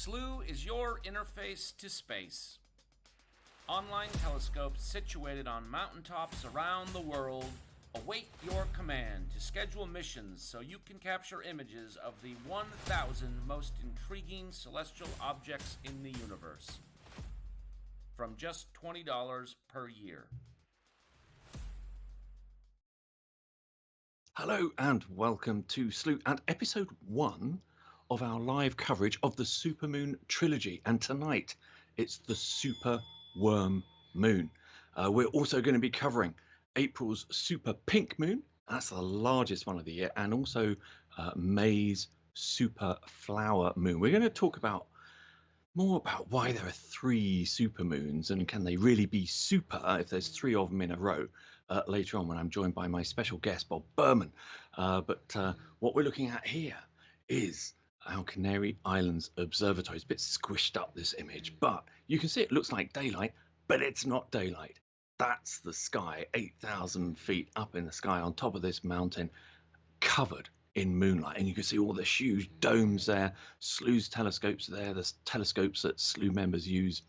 Slooh is your interface to space. Online telescopes situated on mountaintops around the world await your command to schedule missions so you can capture images of the 1,000 most intriguing celestial objects in the universe. From just $20 per year. Hello and welcome to Slooh and episode 1 of our live coverage of the Supermoon Trilogy. And tonight it's the super worm moon. We're also going to be covering April's super pink moon. That's the largest one of the year. And also May's super flower moon. We're going to talk more about why there are 3 supermoons and can they really be super if there's 3 of them in a row later on when I'm joined by my special guest Bob Berman. But what we're looking at here is our Canary Islands observatory. It's a bit squished up, this image, but you can see it looks like daylight, but it's not daylight. That's the sky, 8,000 feet up in the sky on top of this mountain, covered in moonlight, and you can see all the huge domes there. Slooh's telescopes there, the telescopes that Slooh members use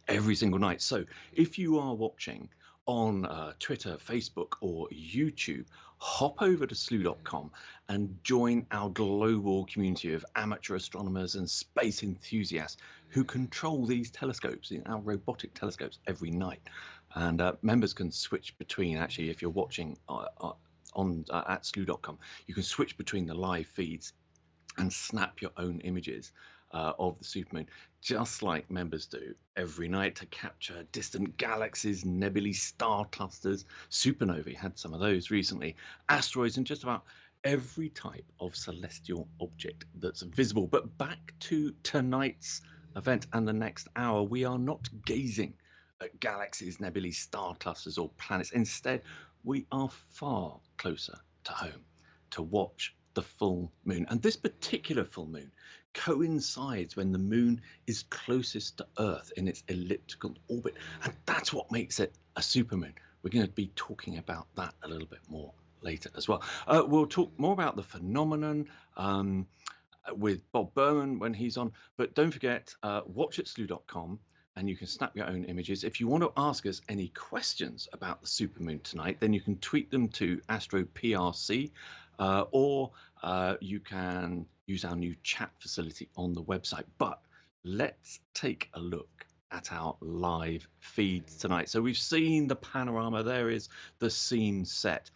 every single night. So if you are watching on Twitter, Facebook or YouTube, hop over to slooh.com and join our global community of amateur astronomers and space enthusiasts who control these telescopes, our robotic telescopes, every night. And members can switch between, actually, if you're watching at slooh.com, you can switch between the live feeds and snap your own images of the supermoon, just like members do every night, to capture distant galaxies, nebulae, star clusters, supernovae, had some of those recently, asteroids, and just about every type of celestial object that's visible. But back to tonight's event and the next hour, we are not gazing at galaxies, nebulae, star clusters or planets. Instead, we are far closer to home to watch the full moon. And this particular full moon coincides when the moon is closest to Earth in its elliptical orbit. And that's what makes it a supermoon. We're going to be talking about that a little bit more later as well. We'll talk more about the phenomenon with Bob Berman when he's on. But don't forget, watch at slooh.com. And you can snap your own images. If you want to ask us any questions about the supermoon tonight, then you can tweet them to AstroPRC, or you can use our new chat facility on the website. But let's take a look at our live feeds tonight. So we've seen the panorama. There is the scene set.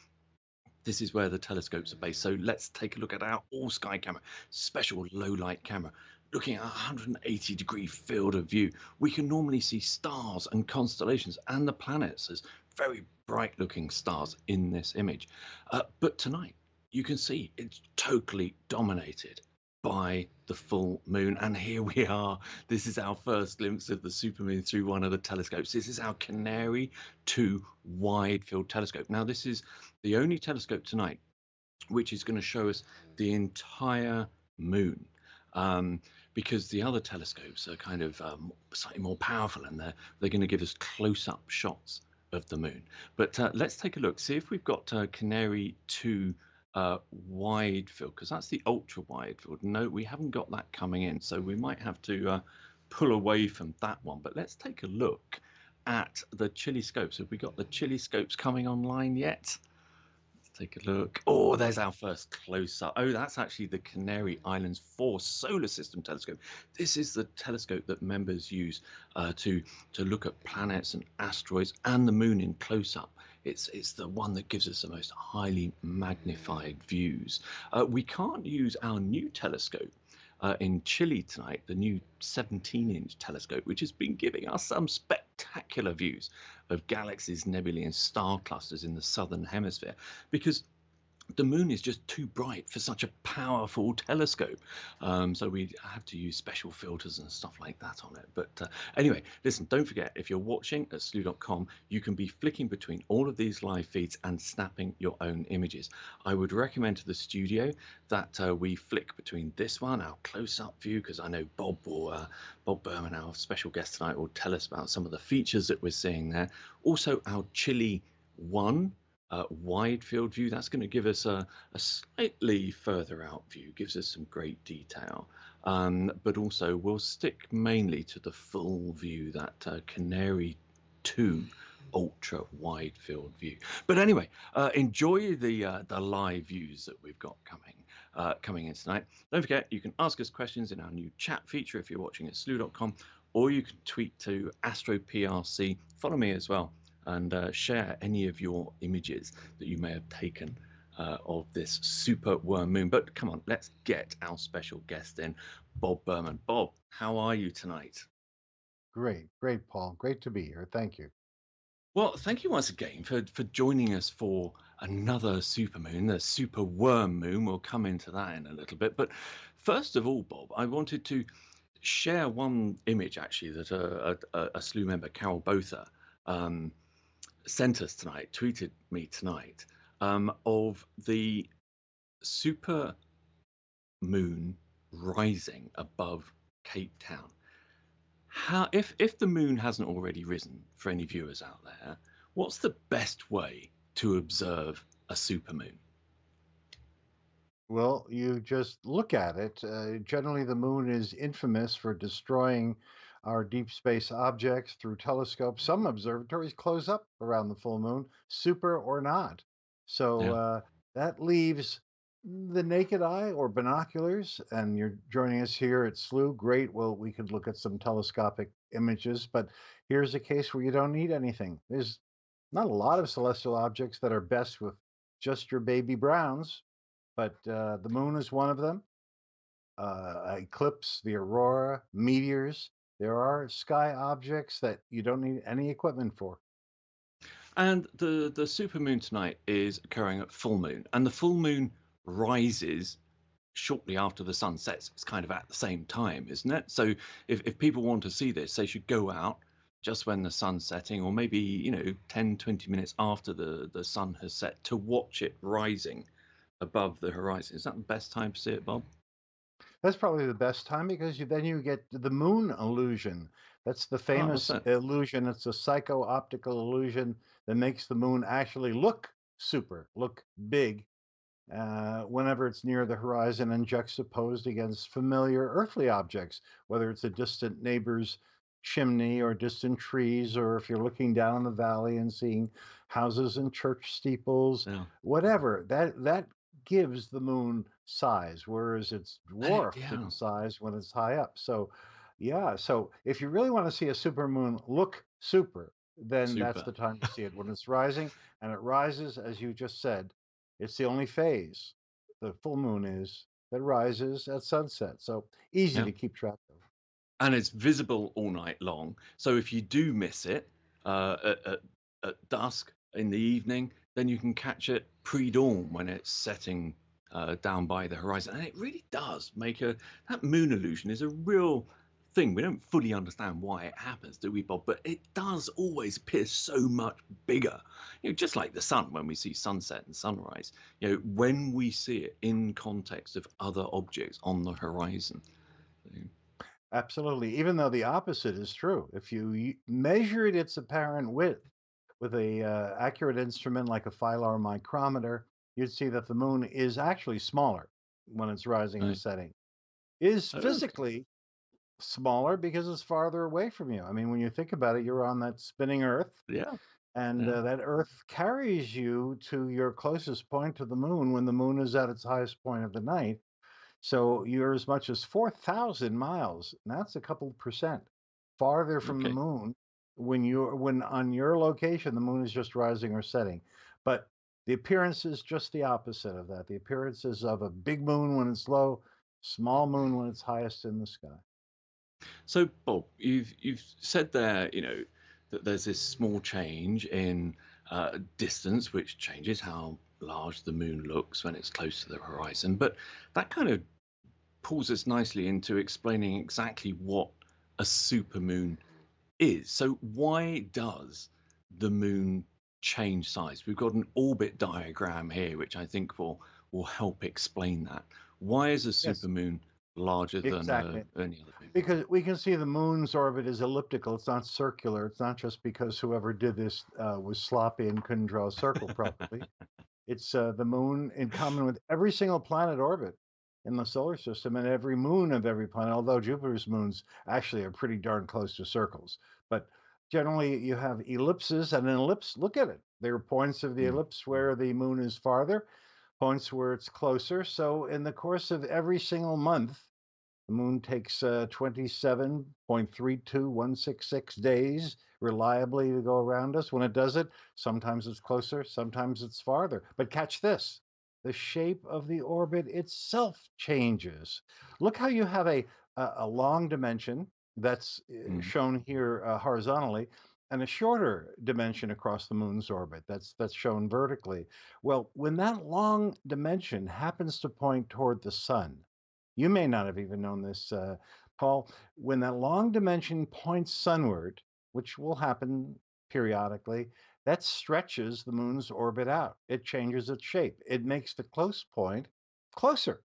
This is where the telescopes are based. So let's take a look at our all-sky camera, special low-light camera. Looking at a 180-degree field of view, we can normally see stars and constellations and the planets as very bright-looking stars in this image. But tonight, you can see it's totally dominated by the full moon. And here we are. This is our first glimpse of the supermoon through one of the telescopes. This is our Canary 2 wide-field telescope. Now, this is the only telescope tonight which is going to show us the entire moon. Because the other telescopes are kind of slightly more powerful, and they're going to give us close-up shots of the moon. But let's take a look, see if we've got Canary 2 wide field, because that's the ultra wide field. No, we haven't got that coming in, so we might have to pull away from that one. But let's take a look at the Chile scopes. Have we got the Chile scopes coming online yet? Take a look. Oh, there's our first close-up. Oh, that's actually the Canary Islands 4 solar system telescope. This is the telescope that members use to look at planets and asteroids and the moon in close-up. It's the one that gives us the most highly magnified views. We can't use our new telescope in Chile tonight, the new 17-inch telescope, which has been giving us some spectacular views of galaxies, nebulae and star clusters in the southern hemisphere, because the moon is just too bright for such a powerful telescope. So we have to use special filters and stuff like that on it. But anyway, listen, don't forget, if you're watching at slooh.com, you can be flicking between all of these live feeds and snapping your own images. I would recommend to the studio that we flick between this one, our close-up view, because I know Bob Berman, our special guest tonight, will tell us about some of the features that we're seeing there. Also, our Chile 1 wide field view. That's going to give us a slightly further out view, gives us some great detail. But also we'll stick mainly to the full view, that Canary 2 ultra wide field view. But anyway, enjoy the live views that we've got coming in tonight. Don't forget, you can ask us questions in our new chat feature if you're watching at slooh.com, or you can tweet to AstroPRC. Follow me as well, and share any of your images that you may have taken of this super worm moon. But come on, let's get our special guest in, Bob Berman. Bob, how are you tonight? Great, great, Paul. Great to be here. Thank you. Well, thank you once again for joining us for another supermoon, the super worm moon. We'll come into that in a little bit. But first of all, Bob, I wanted to share one image actually that a Slooh member, Carol Botha, sent us tonight, tweeted me tonight, of the super moon rising above Cape Town. How, if the moon hasn't already risen, for any viewers out there, what's the best way to observe a supermoon? Well, you just look at it. Generally, the moon is infamous for destroying our deep space objects through telescopes. Some observatories close up around the full moon, super or not. So Yeah. that leaves the naked eye or binoculars. And you're joining us here at Slooh. Great. Well, we could look at some telescopic images, but here's a case where you don't need anything. There's not a lot of celestial objects that are best with just your baby browns, but the moon is one of them. Eclipse, the aurora, meteors. There are sky objects that you don't need any equipment for. And the supermoon tonight is occurring at full moon, and the full moon rises shortly after the sun sets. It's kind of at the same time, isn't it? So if people want to see this, they should go out just when the sun's setting, or maybe 10-20 minutes after the sun has set, to watch it rising above the horizon. Is that the best time to see it, Bob? That's probably the best time because then you get the moon illusion. That's the Oh, what's famous that? illusion. It's a psycho-optical illusion that makes the moon actually look super, look big, whenever it's near the horizon and juxtaposed against familiar earthly objects, whether it's a distant neighbor's chimney or distant trees, or if you're looking down the valley and seeing houses and church steeples, Yeah. whatever. That gives the moon size, whereas it's dwarfed Yeah. in size when it's high up. So, yeah. So if you really want to see a supermoon look super, then that's Super. the time to see it when it's rising, and it rises, as you just said, it's the only phase, the full moon is, that rises at sunset. So easy Yeah. to keep track of. And it's visible all night long. So if you do miss it at dusk in the evening, then you can catch it pre-dawn when it's setting down by the horizon. And it really does make that moon illusion is a real thing. We don't fully understand why it happens, do we, Bob? But it does always appear so much bigger. Just like the sun when we see sunset and sunrise. When we see it in context of other objects on the horizon. Absolutely. Even though the opposite is true. If you measured its apparent width with a accurate instrument like a filar micrometer, you'd see that the moon is actually smaller when it's rising and Right. setting. Is Okay. physically smaller because it's farther away from you. I mean, when you think about it, you're on that spinning Earth, Yeah. and Yeah. that Earth carries you to your closest point to the moon when the moon is at its highest point of the night. So you're as much as 4,000 miles, and that's a couple percent farther from the Okay. moon when on your location the moon is just rising or setting. But the appearance is just the opposite of that. The appearance is of a big moon when it's low, small moon when it's highest in the sky. So, Bob, you've said there, that there's this small change in distance, which changes how large the moon looks when it's close to the horizon. But that kind of pulls us nicely into explaining exactly what a supermoon is. So, why does the moon change size? We've got an orbit diagram here, which I think will help explain that. Why is a Yes. supermoon larger than Exactly. any other moon. Because we can see the moon's orbit is elliptical. It's not circular. It's not just because whoever did this was sloppy and couldn't draw a circle properly. It's the moon in common with every single planet orbit in the solar system and every moon of every planet, although Jupiter's moons actually are pretty darn close to circles. But generally, you have ellipses, and an ellipse, look at it. There are points of the ellipse where the moon is farther, points where it's closer. So, in the course of every single month, the moon takes 27.32166 days reliably to go around us. When it does it, sometimes it's closer, sometimes it's farther. But catch this, the shape of the orbit itself changes. Look how you have a long dimension that's shown here horizontally, and a shorter dimension across the moon's orbit that's shown vertically. Well, when that long dimension happens to point toward the sun, you may not have even known this, Paul. When that long dimension points sunward, which will happen periodically, that stretches the moon's orbit out. It changes its shape. It makes the close point closer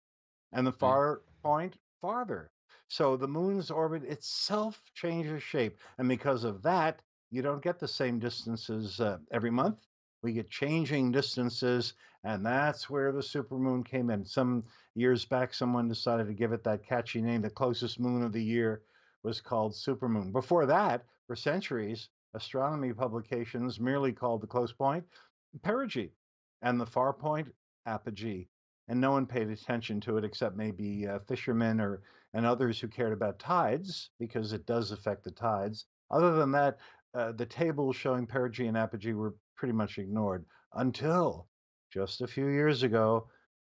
and the far point farther. So the moon's orbit itself changes shape. And because of that, you don't get the same distances every month. We get changing distances, and that's where the supermoon came in. Some years back, someone decided to give it that catchy name. The closest moon of the year was called Supermoon. Before that, for centuries, astronomy publications merely called the close point perigee and the far point apogee. And no one paid attention to it except maybe fishermen and others who cared about tides, because it does affect the tides. Other than that, the tables showing perigee and apogee were pretty much ignored until just a few years ago,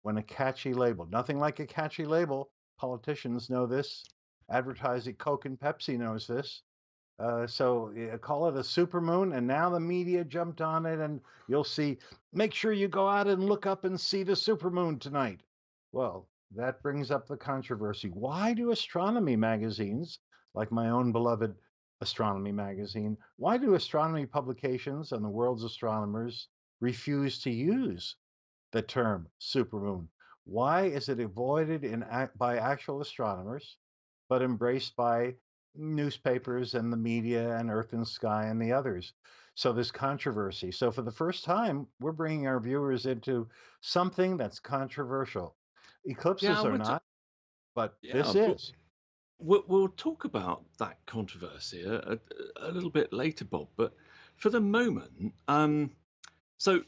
when a catchy label, nothing like a catchy label, politicians know this, advertising Coke and Pepsi knows this. So call it a supermoon, and now the media jumped on it, and you'll see. Make sure you go out and look up and see the supermoon tonight. Well, that brings up the controversy. Why do astronomy magazines, like my own beloved astronomy magazine, why do astronomy publications and the world's astronomers refuse to use the term supermoon? Why is it avoided by actual astronomers, but embraced by newspapers and the media and Earth and Sky and the others? So this controversy. So for the first time, we're bringing our viewers into something that's controversial. Eclipses are not, but this is. We'll talk about that controversy a little bit later, Bob. But for the moment, so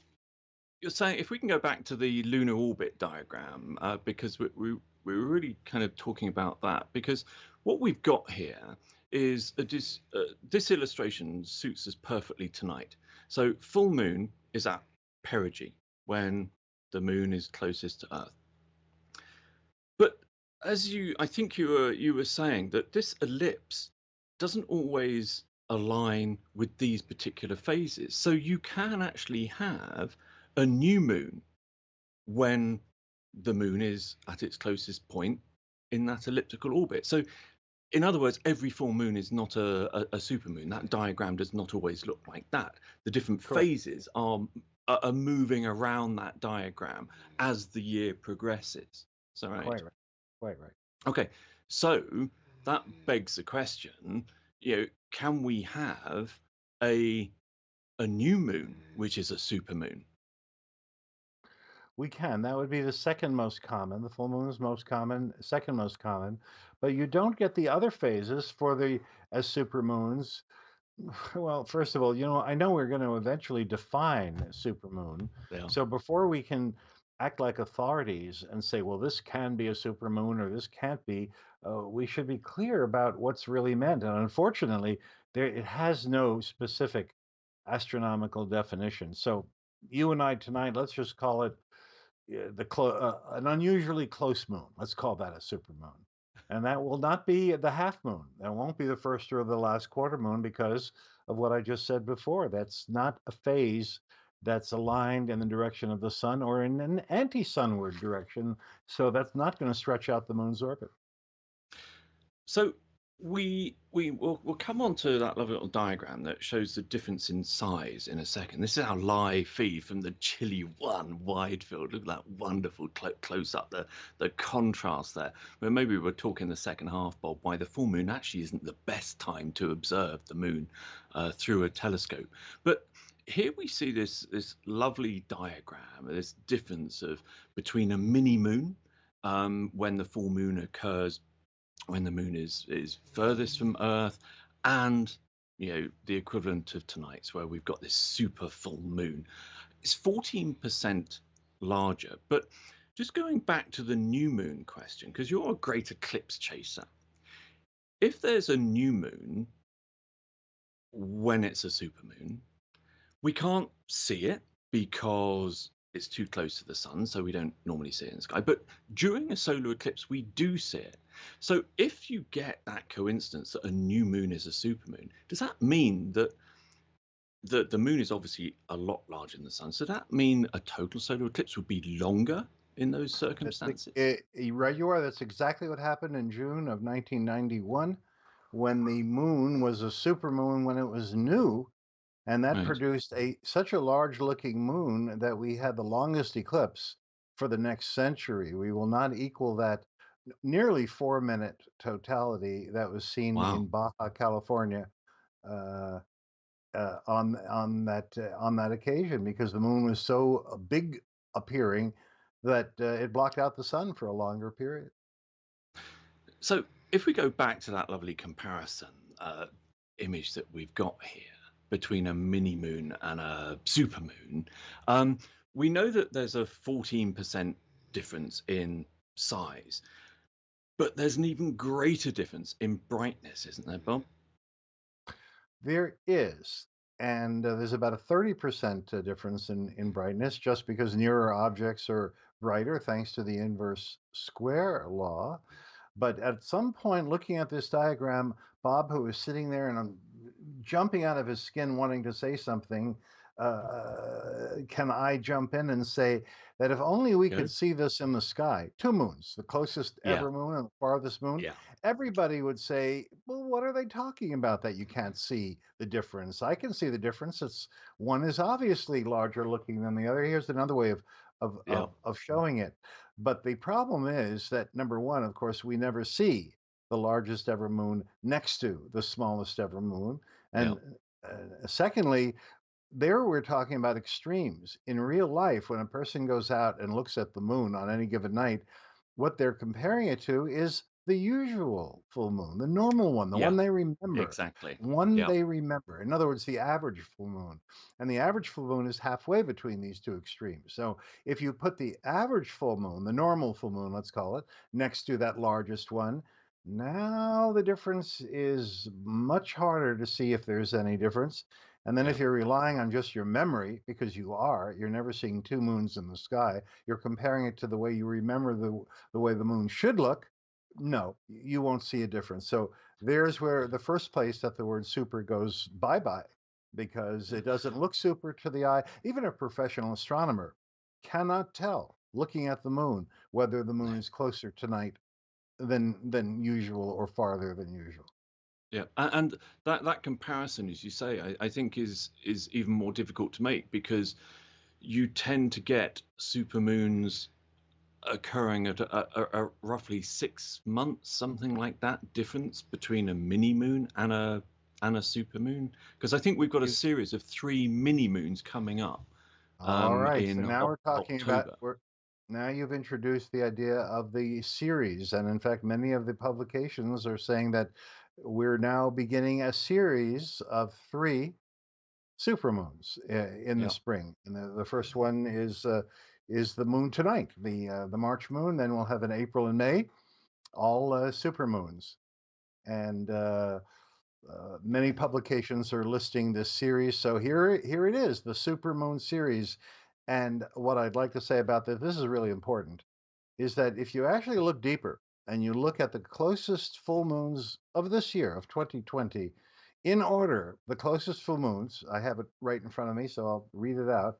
you're saying if we can go back to the lunar orbit diagram, because we're really kind of talking about that, because what we've got here is this illustration suits us perfectly tonight. So full moon is at perigee, when the moon is closest to Earth. But I think you were saying that this ellipse doesn't always align with these particular phases. So you can actually have a new moon when the moon is at its closest point in that elliptical orbit. So in other words, every full moon is not a supermoon. That diagram does not always look like that. The different phases are moving around that diagram as the year progresses. So right. Quite right. Okay, so that begs the question, can we have a new moon which is a supermoon? We can. That would be the second most common. The full moon is most common, second most common, but you don't get the other phases as supermoons. Well, first of all, I know we're going to eventually define supermoon. Yeah. So before we can act like authorities and say, well, this can be a supermoon or this can't be, we should be clear about what's really meant. And unfortunately, it has no specific astronomical definition. So you and I tonight, let's just call it an unusually close moon. Let's call that a supermoon. And that will not be the half moon. That won't be the first or the last quarter moon because of what I just said before. That's not a phase that's aligned in the direction of the sun or in an anti-sunward direction. So that's not going to stretch out the moon's orbit. So We'll come on to that lovely little diagram that shows the difference in size in a second. This is our live feed from the Chile 1 wide field. Look at that wonderful close up, the contrast there. But maybe we're talking the second half, Bob, why the full moon actually isn't the best time to observe the moon through a telescope. But here we see this lovely diagram, this difference of between a mini moon when the full moon occurs when the moon is furthest from Earth, and the equivalent of tonight's where we've got this super full moon. It's 14% larger. But just going back to the new moon question, because you're a great eclipse chaser, if there's a new moon when it's a supermoon, we can't see it because it's too close to the sun, so we don't normally see it in the sky. But during a solar eclipse, we do see it. So if you get that coincidence that a new moon is a supermoon, does that mean that the moon is obviously a lot larger than the sun? So that mean a total solar eclipse would be longer in those circumstances? Right, you are. That's exactly what happened in June of 1991 when the moon was a supermoon when it was new. And that Right. produced such a large looking moon that we had the longest eclipse for the next century. We will not equal that nearly 4 minute totality that was seen Wow. in Baja California uh, on that occasion, because the moon was so big appearing that it blocked out the sun for a longer period. So if we go back to that lovely comparison image that we've got here between a mini moon and a supermoon, we know that there's a 14% difference in size, but there's an even greater difference in brightness, isn't there, Bob? There is. And there's about a 30% difference in brightness just because nearer objects are brighter thanks to the inverse square law. But at some point, looking at this diagram, Bob, who was sitting there and jumping out of his skin wanting to say something, can I jump in and say that if only we Yeah. could see this in the sky, two moons, the closest Yeah. ever moon and the farthest moon, Yeah. everybody would say, well, what are they talking about that you can't see the difference? I can see the difference. It's one is obviously larger looking than the other. Here's another way Yeah. of showing it. But the problem is that number one, of course, we never see the largest ever moon next to the smallest ever moon. Yeah. And secondly, there we're talking about extremes. In real life, when a person goes out and looks at the moon on any given night, what they're comparing it to is the usual full moon, the normal one, the Yeah. one they remember. Exactly. One Yeah. they remember. In other words, the average full moon. And the average full moon is halfway between these two extremes. So if you put the average full moon, the normal full moon, let's call it, next to that largest one, now the difference is much harder to see if there's any difference. And then Yeah. if you're relying on just your memory, because you're never seeing two moons in the sky, you're comparing it to the way you remember the way the moon should look. No, you won't see a difference. So there's where the first place that the word super goes bye-bye, because it doesn't look super to the eye. Even a professional astronomer cannot tell, looking at the moon, whether the moon is closer tonight than usual or farther than usual. Yeah, and that comparison, as you say, I think is even more difficult to make because you tend to get supermoons occurring at a roughly 6 months, something like that, difference between a mini moon and a supermoon. Because I think we've got a You, series of 3 mini moons coming up all right, so in now we're talking about October. now you've introduced the idea of the series, and in fact, many of the publications are saying that we're now beginning a series of three supermoons in the Yeah, spring. And the first one is the moon tonight, the March moon. Then we'll have in April and May all supermoons, and many publications are listing this series. So here it is, the supermoon series. And what I'd like to say about this is really important, is that if you actually look deeper and you look at the closest full moons of this year, of 2020, in order, the closest full moons, I have it right in front of me, so I'll read it out,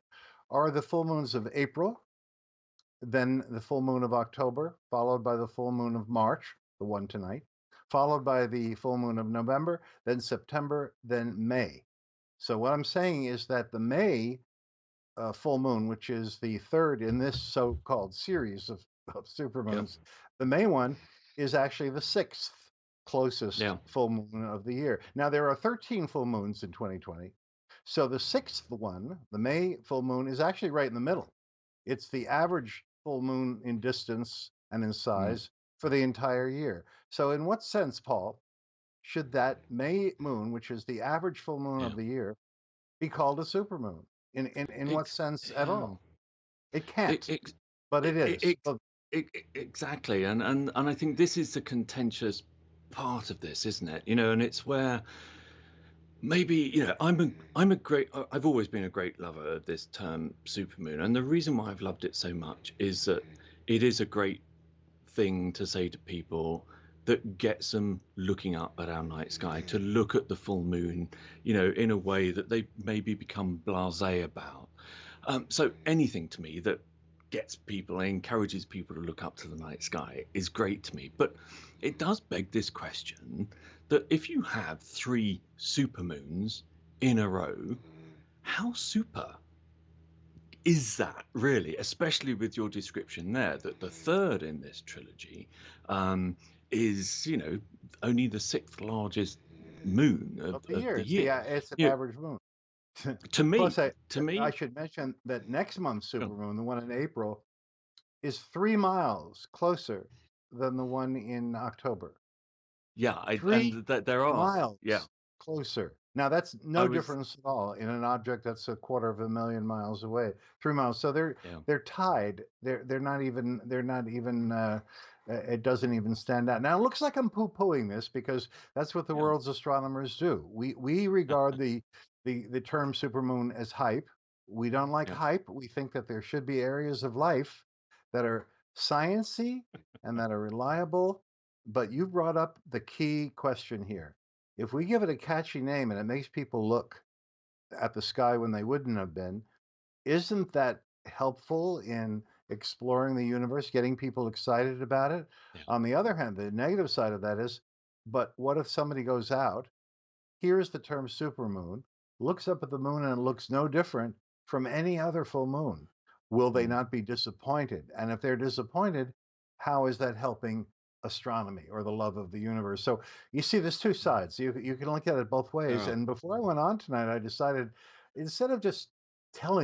are the full moons of April, then the full moon of October, followed by the full moon of March, the one tonight, followed by the full moon of November, then September, then May. So what I'm saying is that the May full moon, which is the third in this so-called series of Yeah. supermoons, the May one is actually the sixth closest Yeah. full moon of the year. Now, there are 13 full moons in 2020. So the sixth one, the May full moon, is actually right in the middle. It's the average full moon in distance and in Mm. size for the entire year. So, in what sense, Paul, should that May moon, which is the average full moon Yeah. of the year, be called a supermoon? In what Ex- sense at yeah. all? It It, can't, ex- but it it, is. it, exactly. And I think this is the contentious part of this, isn't it? And it's where maybe I've always been a great lover of this term supermoon, and the reason why I've loved it so much is that it is a great thing to say to people that gets them looking up at our night sky, to look at the full moon, in a way that they maybe become blasé about. So anything to me that gets people, encourages people to look up to the night sky is great to me. But it does beg this question that if you have 3 supermoons in a row, how super is that really? Especially with your description there that the third in this trilogy is, only the 6th largest moon Of the of year, the it's year. it's an You know, average moon. to Plus, me, I to I me, should mention that next month's oh, supermoon, the one in April, is 3 miles closer than the one in October. yeah, Three and that there are, yeah. miles closer. Now that's I no was, difference at all in an object that's a quarter of a million miles away. 3 miles. So yeah, they're tied. They're not even. It doesn't even stand out. Now it looks like I'm poo-pooing this because that's what the yeah, world's astronomers do. We regard the term supermoon as hype. We don't like yeah, hype. We think that there should be areas of life that are sciency and that are reliable. But you brought up the key question here. If we give it a catchy name and it makes people look at the sky when they wouldn't have been, isn't that helpful in exploring the universe, getting people excited about it? yeah, On the other hand, the negative side of that is, but what if somebody goes out, hears the term supermoon, looks up at the moon, and it looks no different from any other full moon? Will they mm, not be disappointed? And if they're disappointed, how is that helping astronomy or the love of the universe? So you see, there's two mm, sides. You can look at it both there ways. are, And before I went on tonight, I decided instead of just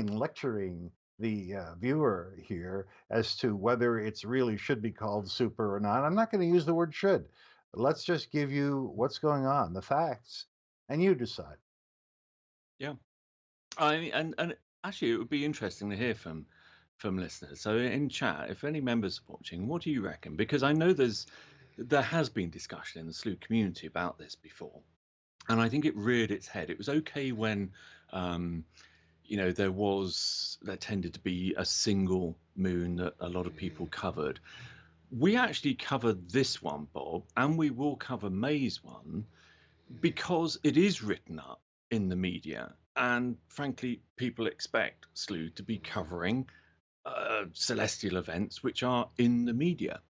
lecturing the viewer here as to whether it's really should be called super or not, I'm not going to use the word should. Let's just give you what's going on, the facts, and you decide. yeah. And actually, it would be interesting to hear from listeners. So in chat, if any members are watching, what do you reckon? Because I know there has been discussion in the Slooh community about this before, and I think it reared its head. It was okay when um, there tended to be a single moon that a lot of people covered. We actually covered this one, Bob, and we will cover May's one because it is written up in the media, and frankly, people expect Slooh to be covering celestial events which are in the media.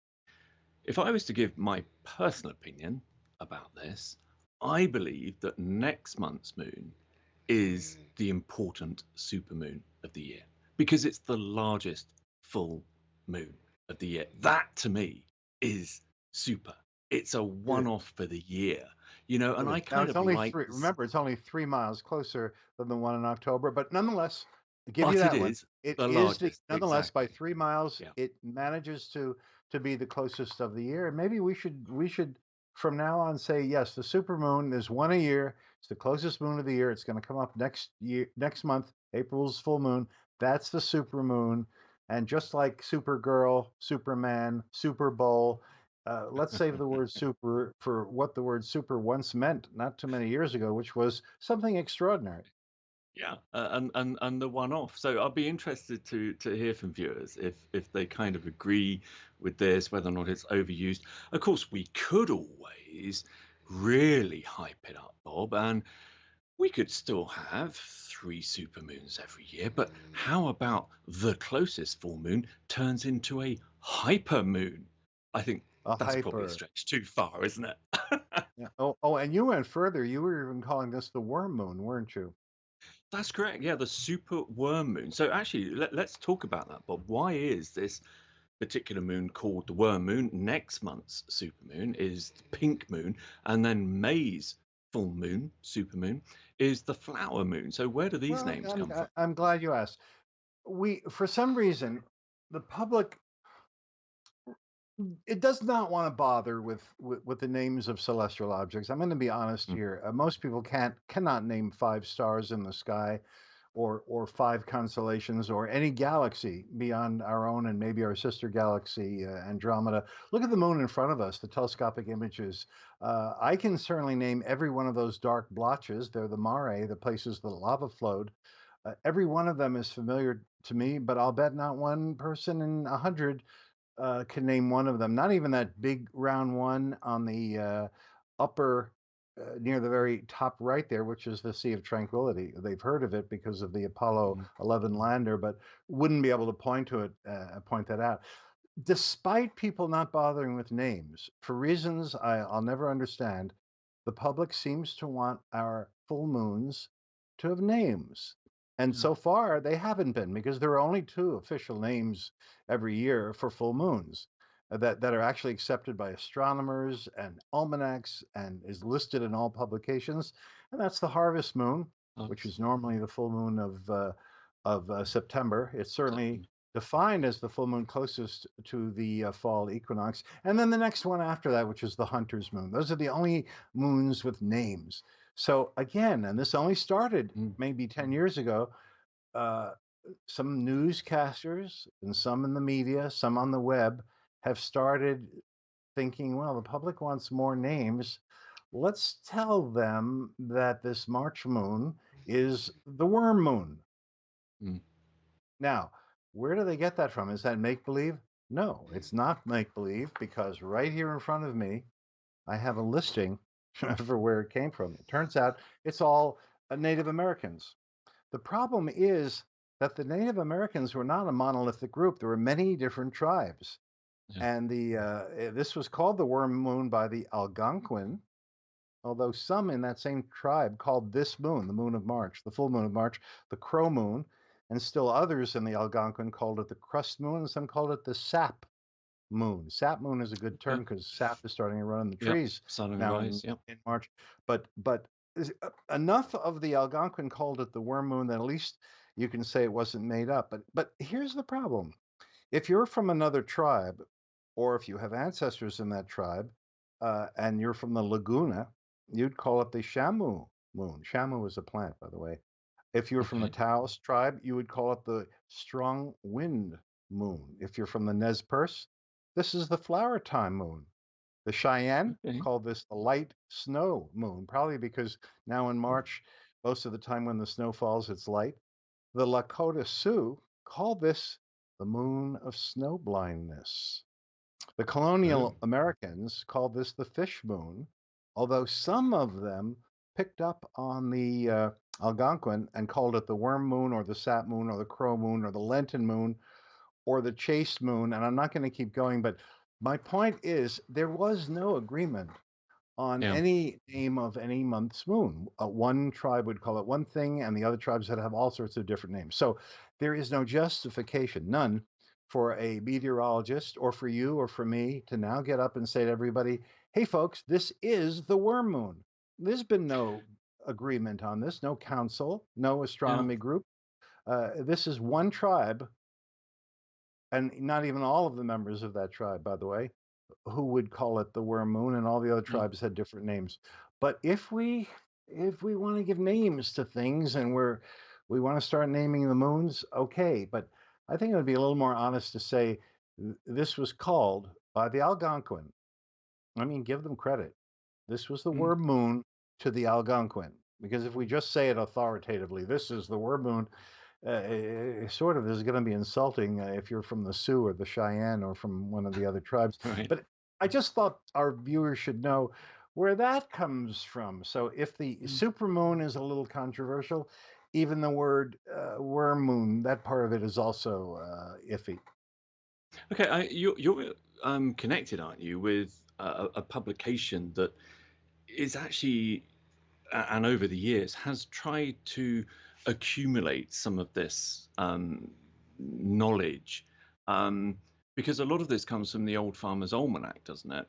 If I was to give my personal opinion about this, I believe that next month's moon is the important supermoon of the year because it's the largest full moon of the year. That to me is super. It's a Good, one-off for the year, and I good. Now kind it's of only like three. this, Remember, it's only 3 miles closer than the one in October, but nonetheless, to give you but it that one, is it the is the largest. nonetheless by Exactly. 3 miles, Yeah. it manages to be the closest of the year. And maybe we should from now on say yes, the supermoon. There's one a year. It's the closest moon of the year. It's going to come up next month, April's full moon. That's the supermoon. And just like Supergirl, Superman, Super Bowl, let's save the word super for what the word super once meant not too many years ago, which was something extraordinary. Yeah, and the one-off. So I'll be interested to hear from viewers if they kind of agree with this, whether or not it's overused. Of course, we could always really hype it up, Bob, and we could still have 3 supermoons every year. But how about the closest full moon turns into a hypermoon? I think A that's probably a hyper. stretch too far, isn't it? Yeah. Oh, and you went further. You were even calling this the worm moon, weren't you? That's correct. Yeah, the super worm moon. So actually, let's talk about that, Bob. Why is this particular moon called the worm moon? Next month's super moon is the pink moon, and then May's full moon, super moon, is the flower moon. So where do these Well, names come from? I'm glad you asked. For some reason, the public it does not want to bother with the names of celestial objects. I'm going to be honest Mm, here. Most people cannot name five stars in the sky, or five constellations, or any galaxy beyond our own and maybe our sister galaxy, Andromeda. Look at the moon in front of us, the telescopic images. I can certainly name every one of those dark blotches. They're the mare, the places the lava flowed. Every one of them is familiar to me, but I'll bet not one person in 100 can name one of them. Not even that big round one on the upper, near the very top right there, which is the Sea of Tranquility. They've heard of it because of the Apollo mm, 11 lander, but wouldn't be able to point that out. Despite people not bothering with names, for reasons I'll never understand, the public seems to want our full moons to have names. And yeah. so far, they haven't been, because there are only two official names every year for full moons that are actually accepted by astronomers and almanacs and is listed in all publications. And that's the harvest moon, which Obviously. is normally the full moon of September. It's certainly September. defined as the full moon closest to the fall equinox. And then the next one after that, which is the hunter's moon. Those are the only moons with names. So again, and this only started Mm, maybe 10 years ago, uh, some newscasters and some in the media, some on the web, have started thinking, well, the public wants more names. Let's tell them that this March moon is the worm moon. mm. Now, where do they get that from? Is that make believe? No, it's not make believe, because right here in front of me, I have a listing for where it came from. It turns out it's all Native Americans. The problem is that the Native Americans were not a monolithic group. There were many different tribes. Yeah. And this was called the worm moon by the Algonquin, although some in that same tribe called this moon, the moon of March, the full moon of March, the crow moon, and still others in the Algonquin called it the crust moon, and some called it the sap moon. Sap moon is a good term Okay. because sap is starting to run in the Yep. trees Southern now rise. Yep. in March. But enough of the Algonquin called it the worm moon that at least you can say it wasn't made up. But here's the problem: if you're from another tribe, or if you have ancestors in that tribe, and you're from the Laguna, you'd call it the Shamu moon. Shamu is a plant, by the way. If you're from the Okay. Taos tribe, you would call it the strong wind moon. If you're from the Nez Perce, this is the flower time moon. The Cheyenne Okay. call this the light snow moon, probably because now in March, most of the time when the snow falls, it's light. The Lakota Sioux call this the moon of snow blindness. The Oh. colonial Americans called this the fish moon, although some of them picked up on the Algonquin and called it the worm moon, or the sap moon, or the crow moon, or the Lenten moon, or the chaste moon. And I'm not going to keep going, but my point is there was no agreement on Yeah. any name of any month's moon. One tribe would call it one thing, and the other tribes would have all sorts of different names. So there is no justification, none, for a meteorologist or for you or for me to now get up and say to everybody, hey, folks, this is the worm moon. There's been no agreement on this, no council, no Yeah. astronomy group. This is one tribe, and not even all of the members of that tribe, by the way, who would call it the worm moon, and all the other Yeah. tribes had different names. But if we want to give names to things, and we want to start naming the moons, okay. But I think it would be a little more honest to say this was called by the Algonquin. I mean, give them credit. This was the Mm. worm moon to the Algonquin. Because if we just say it authoritatively, this is the worm moon, it sort of is going to be insulting if you're from the Sioux or the Cheyenne or from one of the other tribes. Right. But I just thought our viewers should know where that comes from. So if the Mm. supermoon is a little controversial, even the word worm moon, that part of it is also iffy. Okay. You're connected, aren't you, with a publication that is actually, and over the years, has tried to accumulate some of this knowledge, um, because a lot of this comes from the Old Farmer's Almanac, doesn't it?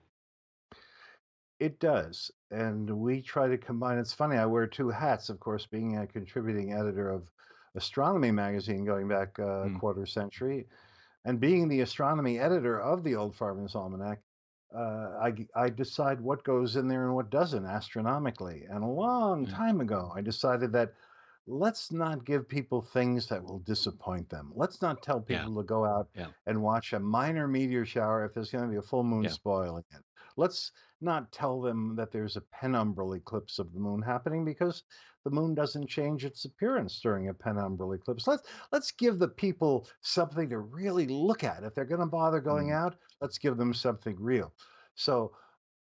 It does. And we try to combine. It's funny, I wear two hats, of course, being a contributing editor of Astronomy magazine going back a Mm, quarter century, and being the astronomy editor of the Old Farmer's Almanac. I decide what goes in there and what doesn't astronomically. And a long yeah, time ago, I decided that let's not give people things that will disappoint them. Let's not tell yeah, people to go out yeah, and watch a minor meteor shower if there's going to be a full moon yeah, spoiling it. Let's not tell them that there's a penumbral eclipse of the moon happening because the moon doesn't change its appearance during a penumbral eclipse. Let's give the people something to really look at. If they're going to bother going mm, out, let's give them something real. So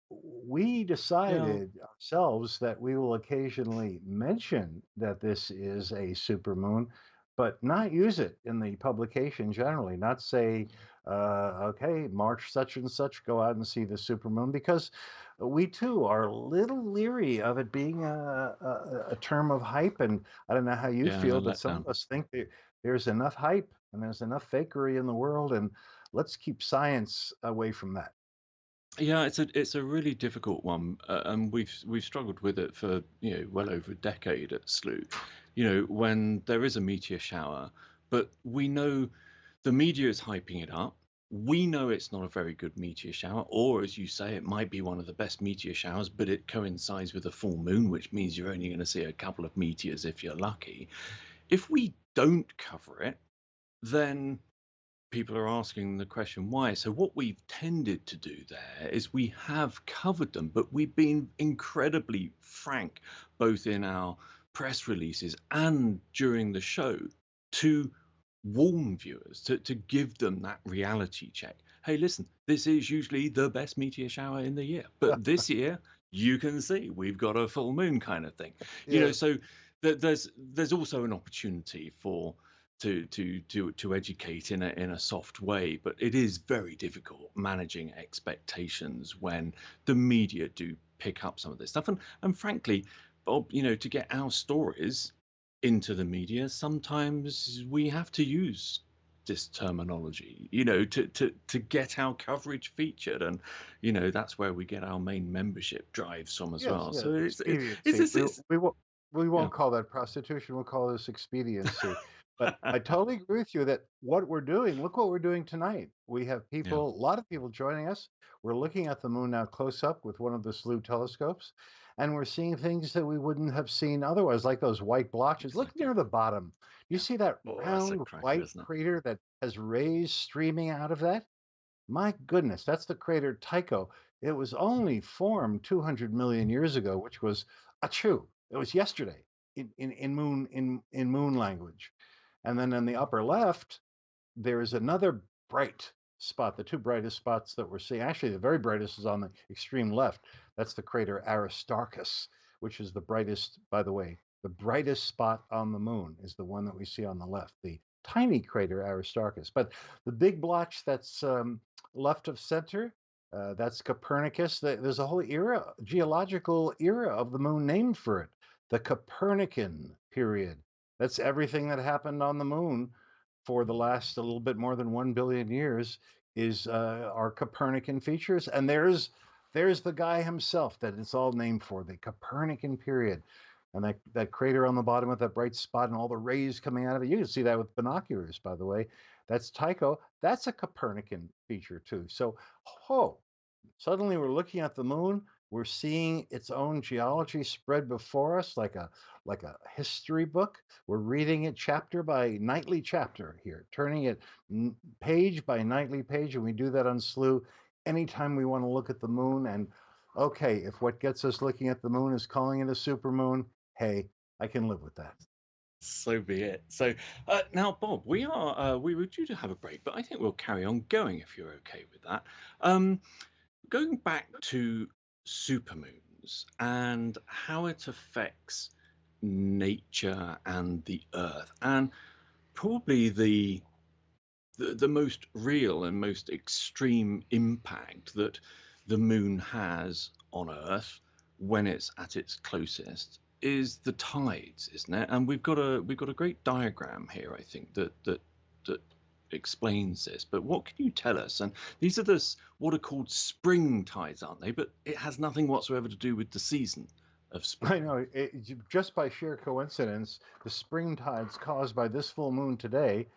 we yeah, decided ourselves that we will occasionally mention that this is a supermoon, but not use it in the publication generally, not say, okay, March such and such, go out and see the supermoon, because we too are a little leery of it being a term of hype. And I don't know how you yeah, and a feel, but some letdown. of us think that there's enough hype and there's enough fakery in the world, and let's keep science away from that. Yeah, it's a really difficult one, and we've struggled with it for well over a decade at Slooh. When there is a meteor shower, but we know the media is hyping it up. We know it's not a very good meteor shower, or as you say, it might be one of the best meteor showers, but it coincides with a full moon, which means you're only going to see a couple of meteors if you're lucky. If we don't cover it, then people are asking the question why. So what we've tended to do there is we have covered them, but we've been incredibly frank, both in our press releases and during the show, to warn viewers, to give them that reality check. Hey, listen, this is usually the best meteor shower in the year, but this year you can see we've got a full moon kind of thing. Yeah. So there's also an opportunity for to educate in a soft way, but it is very difficult managing expectations when the media do pick up some of this stuff. And frankly, Bob, to get our stories into the media, sometimes we have to use this terminology, to get our coverage featured, and that's where we get our main membership drives from as Yes, well. yes, So it's expediency. We yeah. won't call that prostitution. We'll call this expediency. But I totally agree with you that what we're doing, look what we're doing tonight. We have Yeah, people, a lot of people joining us. We're looking at the moon now close up with one of the Slooh telescopes, and we're seeing things that we wouldn't have seen otherwise, like those white blotches. Look exactly. near the bottom. You Yeah. see that Oh, that's a round cracker, white isn't it? crater that has rays streaming out of that? My goodness, that's the crater Tycho. It was only formed 200 million years ago, which was achoo. It was yesterday in moon language. And then in the upper left, there is another bright spot. The two brightest spots that we're seeing, actually, the very brightest is on the extreme left. That's the crater Aristarchus, which is the brightest, by the way. The brightest spot on the moon is the one that we see on the left, the tiny crater Aristarchus. But the big blotch that's left of center, that's Copernicus. There's a whole era, geological era of the moon named for it, the Copernican period. That's everything that happened on the moon for the last a little bit more than 1 billion years is our Copernican features. And there's the guy himself that it's all named for, the Copernican period. And that crater on the bottom with that bright spot and all the rays coming out of it. You can see that with binoculars, by the way. That's Tycho. That's a Copernican feature too. So, oh, suddenly we're looking at the moon, we're seeing its own geology spread before us like a history book. We're reading it chapter by nightly chapter here, turning it page by nightly page, and we do that on Slooh anytime we want to look at the moon. And okay, if what gets us looking at the moon is calling it a supermoon, hey, I can live with that. So be it. So now, Bob, we were due to have a break, but I think we'll carry on going if you're okay with that. Going back to supermoons and how it affects nature and the Earth, and probably the most real and most extreme impact that the moon has on Earth when it's at its closest is the tides, isn't it? And we've got a great diagram here, I think, that explains this. But what can you tell us? And these are what are called spring tides, aren't they? But it has nothing whatsoever to do with the season of I spring. know, just by sheer coincidence, the spring tides caused by this full moon today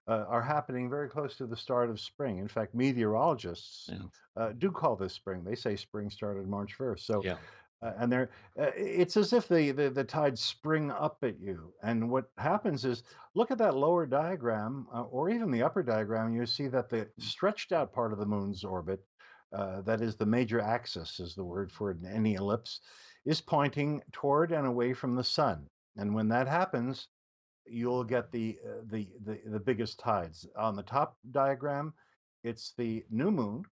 are happening very close to the start of spring. In fact, meteorologists Yeah. do call this spring. They say spring started March 1st. So, Yeah. and it's as if the tides spring up at you. And what happens is, look at that lower diagram, or even the upper diagram. You see that the stretched out part of the moon's orbit, that is the major axis, is the word for it in any ellipse, is pointing toward and away from the sun. And when that happens, you'll get the biggest tides. On the top diagram, it's the new moon.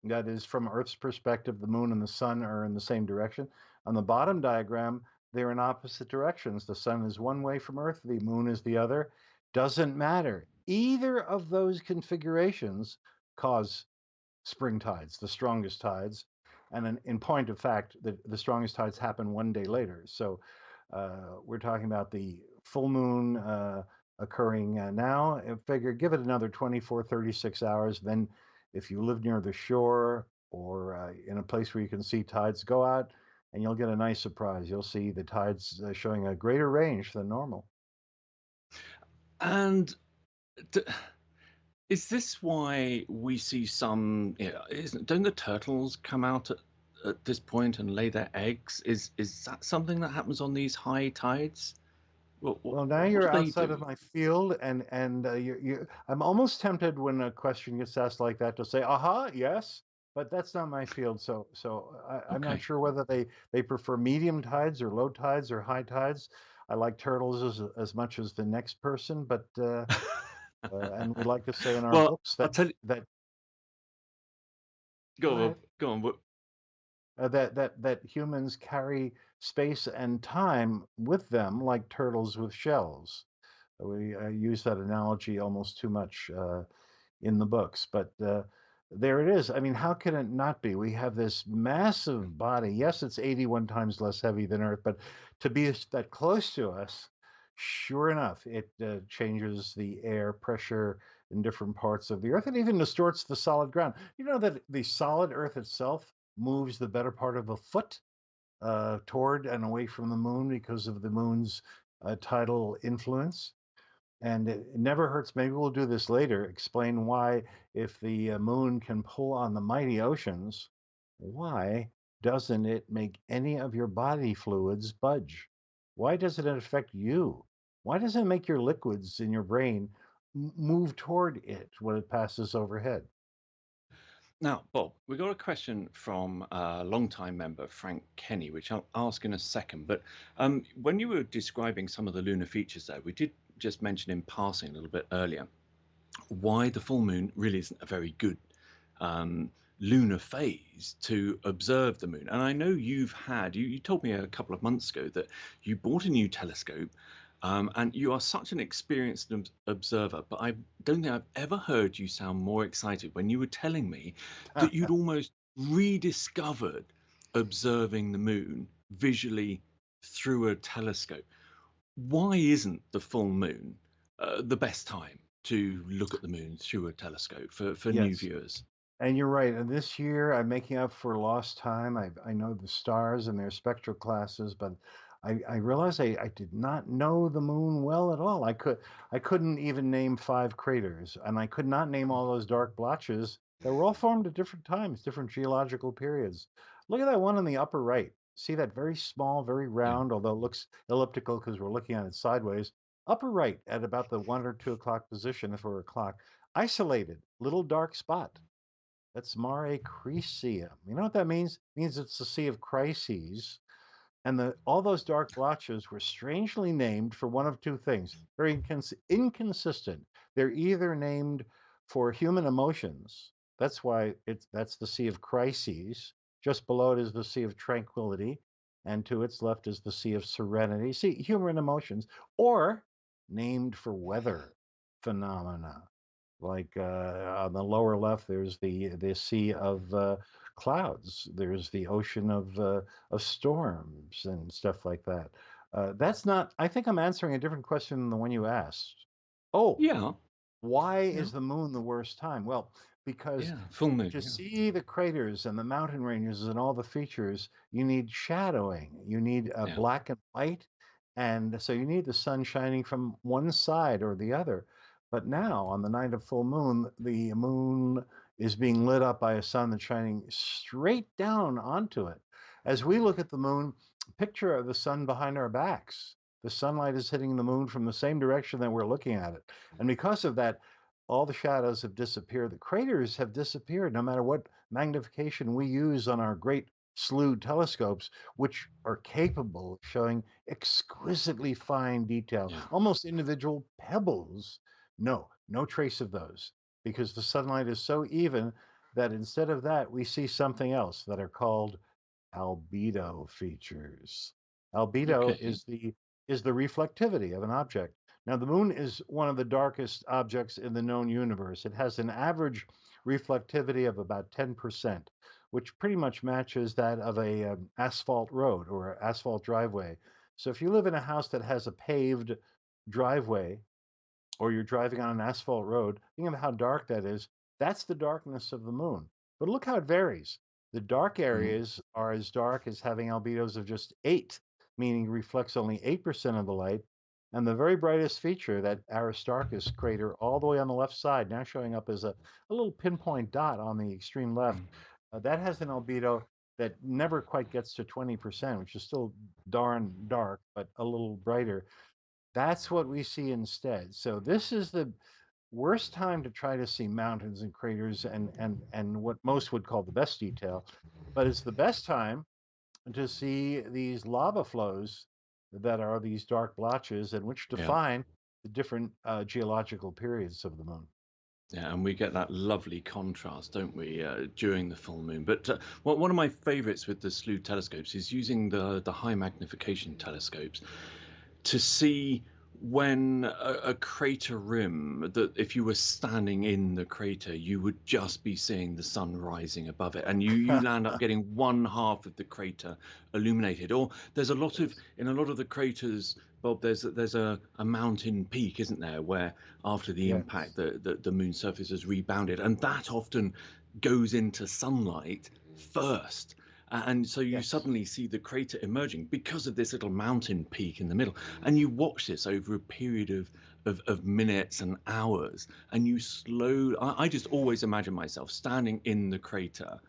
That is, from Earth's perspective, the moon and the sun are in the same direction. On the bottom diagram, they're in opposite directions. The sun is one way from Earth, the moon is the other. Doesn't matter. Either of those configurations cause spring tides, the strongest tides. And in point of fact, the strongest tides happen one day later. So we're talking about the full moon occurring now. I figure give it another 24, 36 hours. Then if you live near the shore or in a place where you can see tides, go out and you'll get a nice surprise. You'll see the tides showing a greater range than normal. And d- is this why we see some? Don't the turtles come out at this point and lay their eggs? Is that something that happens on these high tides? Well, now What do you're they outside of do? my field, and I'm almost tempted when a question gets asked like that to say, "Aha, yes," but that's not my field. So I'm not Okay. sure whether they prefer medium tides or low tides or high tides. I like turtles as much as the next person, but and we like to say in our Well, books I'll tell you. that go Go on. ahead. Go on. That humans carry space and time with them like turtles with shells. We use that analogy almost too much in the books, but there it is. I mean, how can it not be? We have this massive body. Yes, it's 81 times less heavy than Earth, but to be that close to us, sure enough, it changes the air pressure in different parts of the Earth and even distorts the solid ground. You know that the solid Earth itself moves the better part of a foot toward and away from the moon because of the moon's tidal influence. And it never hurts. Maybe we'll do this later. Explain why, if the moon can pull on the mighty oceans, why doesn't it make any of your body fluids budge? Why doesn't it affect you? Why doesn't it make your liquids in your brain move toward it when it passes overhead? Now, Bob, we got a question from a longtime member, Frank Kenny, which I'll ask in a second. But when you were describing some of the lunar features there, we did just mention in passing a little bit earlier why the full moon really isn't a very good um, lunar phase to observe the moon. And I know you told me a couple of months ago that you bought a new telescope, and you are such an experienced observer, but I don't think I've ever heard you sound more excited when you were telling me that you'd almost rediscovered observing the moon visually through a telescope. Why isn't the full moon the best time to look at the moon through a telescope for new Yes. viewers? And you're right. And this year, I'm making up for lost time. I know the stars and their spectral classes, but I realized I did not know the moon well at all. I couldn't even name 5 craters, and I could not name all those dark blotches that were all formed at different times, different geological periods. Look at that one in the upper right. See that very small, very Yeah. round, although it looks elliptical because we're looking at it sideways. Upper right at about the 1 or 2 o'clock position, if it were a clock, isolated little dark spot. That's Mare Crisium. You know what that means? It means it's the Sea of Crises. And all those dark blotches were strangely named for one of two things, very inconsistent. They're either named for human emotions. That's why that's the Sea of Crises. Just below it is the Sea of Tranquility, and to its left is the Sea of Serenity. See, human emotions, or named for weather phenomena. Like on the lower left, there's the Sea of clouds. There's the ocean of storms and stuff like that. That's not. I think I'm answering a different question than the one you asked. Oh, Yeah, why yeah, is the moon the worst time? Well, because yeah. Full moon. to Yeah, see the craters and the mountain ranges and all the features, you need shadowing. You need yeah, black and white. And so you need the sun shining from one side or the other. But now, on the night of full moon, the moon is being lit up by a sun that's shining straight down onto it. As we look at the moon, picture of the sun behind our backs. The sunlight is hitting the moon from the same direction that we're looking at it. And because of that, all the shadows have disappeared. The craters have disappeared no matter what magnification we use on our great Slooh telescopes, which are capable of showing exquisitely fine detail, yeah. almost individual pebbles. No, no trace of those, because the sunlight is so even that instead of that, we see something else that are called albedo features. Albedo Okay. is the reflectivity of an object. Now, the moon is one of the darkest objects in the known universe. It has an average reflectivity of about 10%, which pretty much matches that of a asphalt road or asphalt driveway. So if you live in a house that has a paved driveway, or you're driving on an asphalt road, think of how dark that is. That's the darkness of the moon. But look how it varies. The dark Mm, areas are as dark as having albedos of just 8, meaning reflects only 8% of the light. And the very brightest feature, that Aristarchus crater all the way on the left side, now showing up as a little pinpoint dot on the extreme left, mm. that has an albedo that never quite gets to 20%, which is still darn dark, but a little brighter. That's what we see instead. So this is the worst time to try to see mountains and craters and what most would call the best detail, but it's the best time to see these lava flows that are these dark blotches and which Yeah. define the different geological periods of the moon. Yeah, and we get that lovely contrast, don't we, during the full moon? But one of my favorites with the Slooh telescopes is using the high magnification telescopes to see when a crater rim, that if you were standing in the crater, you would just be seeing the sun rising above it, and you land up getting one half of the crater illuminated. Or there's a lot of Yes. in a lot of the craters, Bob, there's a mountain peak, isn't there, where after the impact Yes. the moon surface has rebounded, and that often goes into sunlight first. And so you Yes. suddenly see the crater emerging because of this little mountain peak in the middle. And you watch this over a period of minutes and hours. And you I just always imagine myself standing in the crater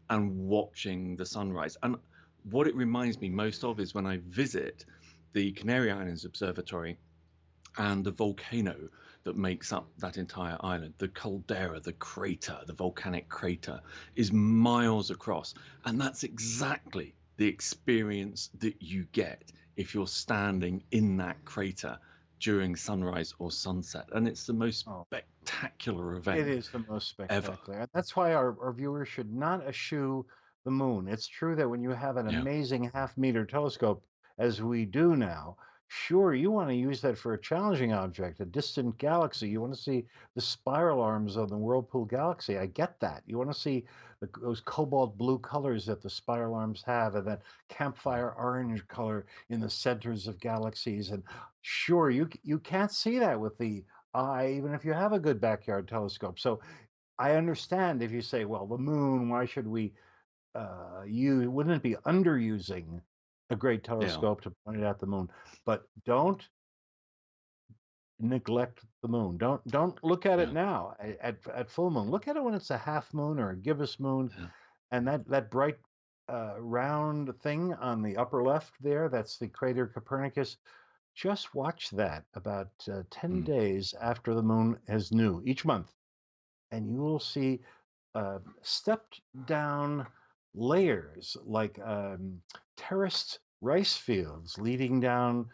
and watching the sunrise. And what it reminds me most of is when I visit the Canary Islands Observatory and the volcano that makes up that entire island, the caldera, the crater, the volcanic crater, is miles across. And that's exactly the experience that you get if you're standing in that crater during sunrise or sunset. And it's the most Oh, spectacular it event is the most ever. spectacular. And that's why our viewers should not eschew the moon. It's true that when you have an Yeah, amazing half-meter telescope, as we do now, sure, you want to use that for a challenging object, a distant galaxy. You want to see the spiral arms of the Whirlpool galaxy. I get that. You want to see those cobalt blue colors that the spiral arms have, and that campfire orange color in the centers of galaxies. And sure, you can't see that with the eye, even if you have a good backyard telescope. So I understand if you say, well, the moon, why should we wouldn't it be underusing a great yeah, telescope to point it at the moon? But don't neglect the moon. Don't look at it yeah, now at full moon. Look at it when it's a half moon or a gibbous moon, yeah. and that bright round thing on the upper left there, that's the crater Copernicus. Just watch that about 10 Mm, days after the moon is new each month, and you will see stepped down layers like terraced rice fields leading down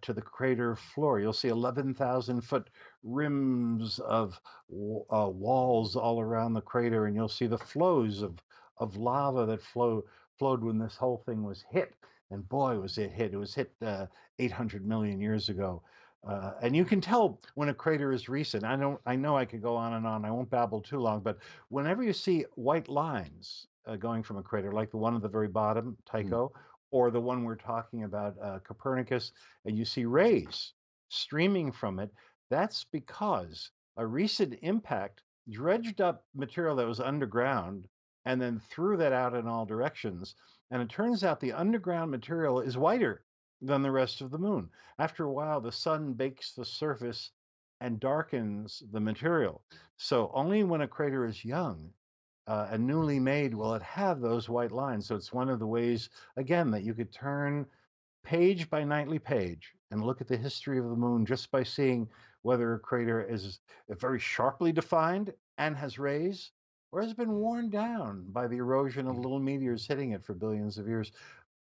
to the crater floor. You'll see 11,000-foot rims of walls all around the crater, and you'll see the flows of lava that flowed when this whole thing was hit. And boy, was it hit! It was hit 800 million years ago. And you can tell when a crater is recent. I know I could go on and on. I won't babble too long, but whenever you see white lines going from a crater, like the one at the very bottom, Tycho, or the one we're talking about, Copernicus, and you see rays streaming from it, that's because a recent impact dredged up material that was underground and then threw that out in all directions. And it turns out the underground material is whiter than the rest of the moon. After a while, the sun bakes the surface and darkens the material. So only when a crater is young and newly made will it have those white lines. So it's one of the ways, again, that you could turn page by nightly page and look at the history of the moon just by seeing whether a crater is very sharply defined and has rays or has been worn down by the erosion of little meteors hitting it for billions of years.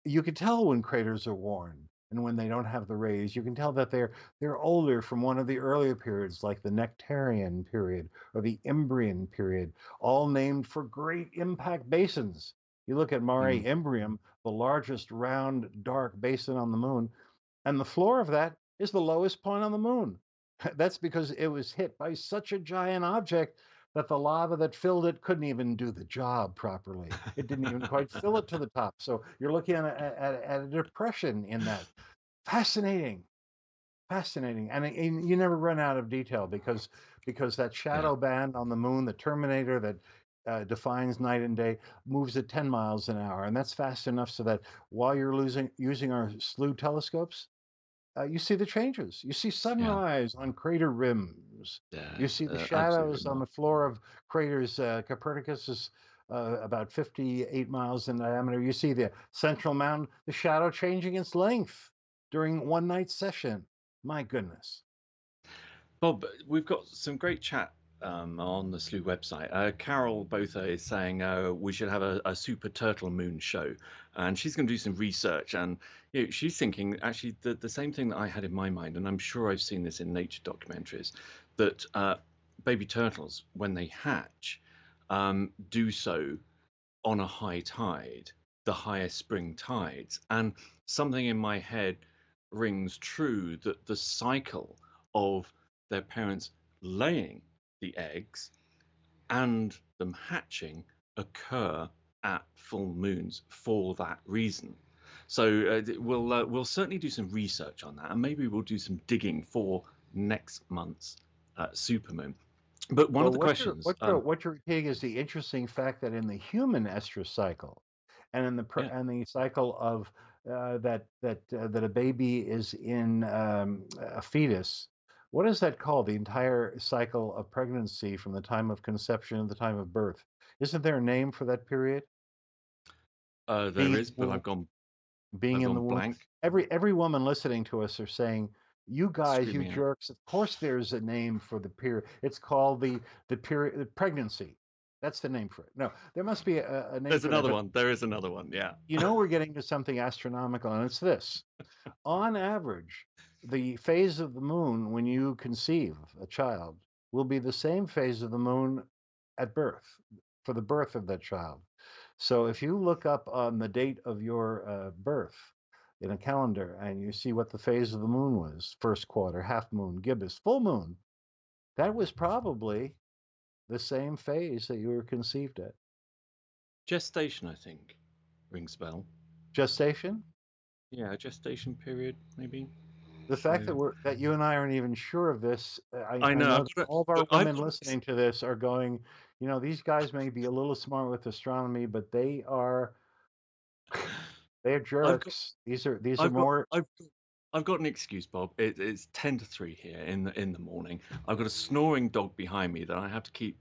You can tell when craters are worn and when they don't have the rays. You can tell that they're older from one of the earlier periods, like the Nectarian period or the Imbrian period, all named for great impact basins. You look at Mare Imbrium, the largest round dark basin on the moon, and the floor of that is the lowest point on the moon. That's because it was hit by such a giant object that the lava that filled it couldn't even do the job properly. It didn't even quite fill it to the top. So you're looking at a depression in that. Fascinating, fascinating, and you never run out of detail because that shadow band on the moon, the terminator that defines night and day, moves at 10 miles an hour, and that's fast enough so that while you're using our Slooh telescopes, you see the changes. You see sunrise on crater rims. You see the shadows on the floor of craters. Copernicus is about 58 miles in diameter. You see the central mountain, the shadow changing its length during one night session. My goodness. Bob, we've got some great chat on the Slooh website. Carol Botha is saying we should have a super turtle moon show, and she's going to do some research. And she's thinking actually the same thing that I had in my mind, and I'm sure I've seen this in nature documentaries, that baby turtles, when they hatch, do so on a high tide, the highest spring tides. And something in my head rings true that the cycle of their parents laying the eggs and them hatching occur at full moons for that reason. So we'll certainly do some research on that, and maybe we'll do some digging for next month's supermoon. But one of the questions, what you're repeating is the interesting fact that in the human estrus cycle, and in the cycle of that a baby is in a fetus. What is that called? The entire cycle of pregnancy from the time of conception to the time of birth. Isn't there a name for that period? There is, but I've gone in the womb. Blank. Every woman listening to us are saying, "You guys, you Screaming out. jerks! Of course, there's a name for the period. It's called the period, the pregnancy. That's the name for it. No, there must be a name. There's for another that, one. There is another one. Yeah. we're getting to something astronomical, and it's this: on average, the phase of the moon when you conceive a child will be the same phase of the moon at birth, for the birth of that child. So if you look up on the date of your birth in a calendar and you see what the phase of the moon was, first quarter, half moon, gibbous, full moon, that was probably the same phase that you were conceived at. Gestation, I think, rings a bell. Gestation? Yeah, gestation period, maybe. The fact that you and I aren't even sure of this, I know. know that all of our women listening to this are going, these guys may be a little smart with astronomy, but they're jerks. These are more. I've got an excuse, Bob. It's 10 to 3 here in the morning. I've got a snoring dog behind me that I have to keep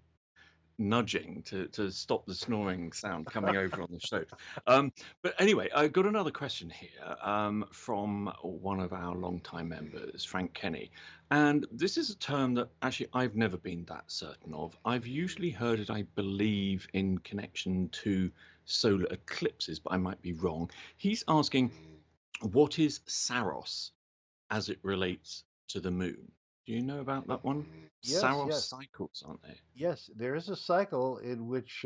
nudging to stop the snoring sound coming over on the show. But anyway, I got another question here from one of our longtime members, Frank Kenny. And this is a term that actually I've never been that certain of. I've usually heard it, I believe, in connection to solar eclipses, but I might be wrong. He's asking, what is Saros as it relates to the moon? Do you know about that one? Yes, Saros cycles, aren't they? Yes, there is a cycle in which